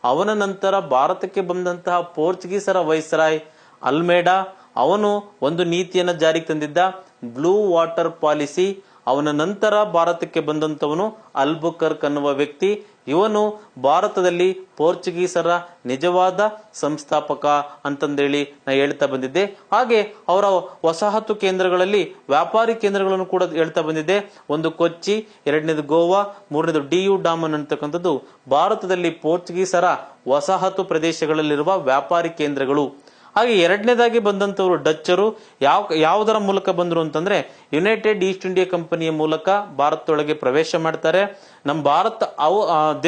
ಅವನ ನಂತರ ಭಾರತಕ್ಕೆ ಬಂದಂತಹ ಪೋರ್ಚುಗೀಸರ ವೈಸ್ರಾಯ್ ಅಲ್ಮೇಡಾ, ಅವನು ಒಂದು ನೀತಿಯನ್ನ ಜಾರಿಗೆ ತಂದಿದ್ದ, ಬ್ಲೂ ವಾಟರ್ ಪಾಲಿಸಿ. ಅವನ ನಂತರ ಭಾರತಕ್ಕೆ ಬಂದಂತವನು ಅಲ್ಬುಕರ್ಕ್ ಅನ್ನುವ ವ್ಯಕ್ತಿ. ಇವನು ಭಾರತದಲ್ಲಿ ಪೋರ್ಚುಗೀಸರ ನಿಜವಾದ ಸಂಸ್ಥಾಪಕ ಅಂತಂದೇಳಿ ನಾ ಹೇಳ್ತಾ ಬಂದಿದ್ದೆ. ಹಾಗೆ ಅವರ ವಸಾಹತು ಕೇಂದ್ರಗಳಲ್ಲಿ ವ್ಯಾಪಾರಿ ಕೇಂದ್ರಗಳನ್ನು ಕೂಡ ಹೇಳ್ತಾ ಬಂದಿದ್ದೆ. ಒಂದು ಕೊಚ್ಚಿ, ಎರಡನೇದು ಗೋವಾ, ಮೂರನೇದು ಡಿಯು ಡಾಮನ್ ಅಂತಕ್ಕಂಥದ್ದು ಭಾರತದಲ್ಲಿ ಪೋರ್ಚುಗೀಸರ ವಸಾಹತು ಪ್ರದೇಶಗಳಲ್ಲಿರುವ ವ್ಯಾಪಾರಿ ಕೇಂದ್ರಗಳು. ಹಾಗೆ ಎರಡನೇದಾಗಿ ಬಂದಂತವರು ಡಚ್ಚರು ಯಾವುದರ ಮೂಲಕ ಬಂದ್ರು ಅಂತಂದ್ರೆ ಯುನೈಟೆಡ್ ಈಸ್ಟ್ ಇಂಡಿಯಾ ಕಂಪನಿಯ ಮೂಲಕ ಭಾರತದೊಳಗೆ ಪ್ರವೇಶ ಮಾಡ್ತಾರೆ. ನಮ್ಮ ಭಾರತ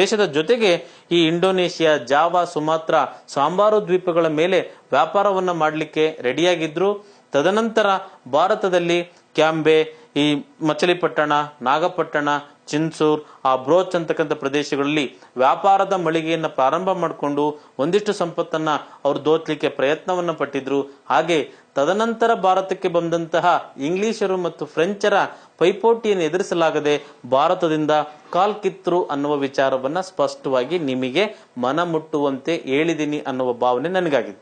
ದೇಶದ ಜೊತೆಗೆ ಈ ಇಂಡೋನೇಷಿಯಾ, ಜಾವಾ, ಸುಮಾತ್ರ, ಸಾಂಬಾರು ದ್ವೀಪಗಳ ಮೇಲೆ ವ್ಯಾಪಾರವನ್ನ ಮಾಡಲಿಕ್ಕೆ ರೆಡಿಯಾಗಿದ್ರು. ತದನಂತರ ಭಾರತದಲ್ಲಿ ಕ್ಯಾಂಬೆ, ಈ ಮಚಲಿಪಟ್ಟಣ, ನಾಗಪಟ್ಟಣ, ಚಿನ್ಸೂರ್, ಆ ಬ್ರೋಚ್ ಅಂತಕ್ಕಂಥ ಪ್ರದೇಶಗಳಲ್ಲಿ ವ್ಯಾಪಾರದ ಮಳಿಗೆಯನ್ನ ಪ್ರಾರಂಭ ಮಾಡಿಕೊಂಡು ಒಂದಿಷ್ಟು ಸಂಪತ್ತನ್ನ ಅವರು ದೋಚಲಿಕ್ಕೆ ಪ್ರಯತ್ನವನ್ನ ಪಟ್ಟಿದ್ರು. ಹಾಗೆ ತದನಂತರ ಭಾರತಕ್ಕೆ ಬಂದಂತಹ ಇಂಗ್ಲಿಷರು ಮತ್ತು ಫ್ರೆಂಚರ ಪೈಪೋಟಿಯನ್ನು ಎದುರಿಸಲಾಗದೆ ಭಾರತದಿಂದ ಕಾಲ್ಕಿತ್ರು ಅನ್ನುವ ವಿಚಾರವನ್ನ ಸ್ಪಷ್ಟವಾಗಿ ನಿಮಗೆ ಮನಮುಟ್ಟುವಂತೆ ಹೇಳಿದ್ದೀನಿ ಅನ್ನುವ ಭಾವನೆ ನನಗಾಗಿದೆ.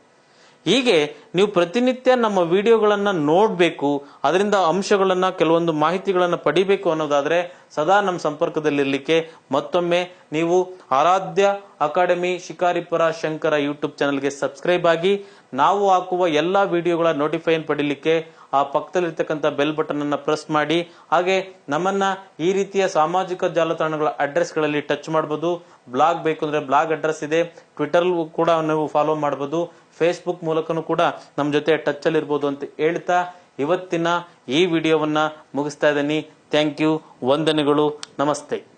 ಹೀಗೆ ನೀವು ಪ್ರತಿನಿತ್ಯ ನಮ್ಮ ವಿಡಿಯೋಗಳನ್ನ ನೋಡಬೇಕು, ಅದರಿಂದ ಅಂಶಗಳನ್ನ, ಕೆಲವೊಂದು ಮಾಹಿತಿಗಳನ್ನ ಪಡಿಬೇಕು ಅನ್ನೋದಾದ್ರೆ ಸದಾ ನಮ್ಮ ಸಂಪರ್ಕದಲ್ಲಿರ್ಲಿಕ್ಕೆ ಮತ್ತೊಮ್ಮೆ ನೀವು ಆರಾಧ್ಯ ಅಕಾಡೆಮಿ ಶಿಕಾರಿಪುರ ಶಂಕರ ಯೂಟ್ಯೂಬ್ ಚಾನಲ್ಗೆ ಸಬ್ಸ್ಕ್ರೈಬ್ ಆಗಿ. ನಾವು ಹಾಕುವ ಎಲ್ಲಾ ವಿಡಿಯೋಗಳ ನೋಟಿಫೈನ್ ಪಡಿಲಿಕ್ಕೆ ಆ ಪಕ್ಕದಲ್ಲಿರ್ತಕ್ಕಂಥ ಬೆಲ್ ಬಟನ್ ಅನ್ನ ಪ್ರೆಸ್ ಮಾಡಿ. ಹಾಗೆ ನಮ್ಮನ್ನ ಈ ರೀತಿಯ ಸಾಮಾಜಿಕ ಜಾಲತಾಣಗಳ ಅಡ್ರೆಸ್ಗಳಲ್ಲಿ ಟಚ್ ಮಾಡಬಹುದು. ಬ್ಲಾಗ್ ಬೇಕು ಅಂದ್ರೆ ಬ್ಲಾಗ್ ಅಡ್ರೆಸ್ ಇದೆ. ಟ್ವಿಟರ್ ಕೂಡ ನೀವು ಫಾಲೋ ಮಾಡಬಹುದು. ಫೇಸ್ಬುಕ್ ಮೂಲಕನೂ ಕೂಡ ನಮ್ಮ ಜೊತೆ ಟಚ್ ಅಲ್ಲಿ ಇರ್ಬೋದು ಅಂತ ಹೇಳ್ತಾ ಇವತ್ತಿನ ಈ ವಿಡಿಯೋವನ್ನ ಮುಗಿಸ್ತಾ ಇದ್ದೀನಿ. ಥ್ಯಾಂಕ್ ಯು, ವಂದನೆಗಳು, ನಮಸ್ತೆ.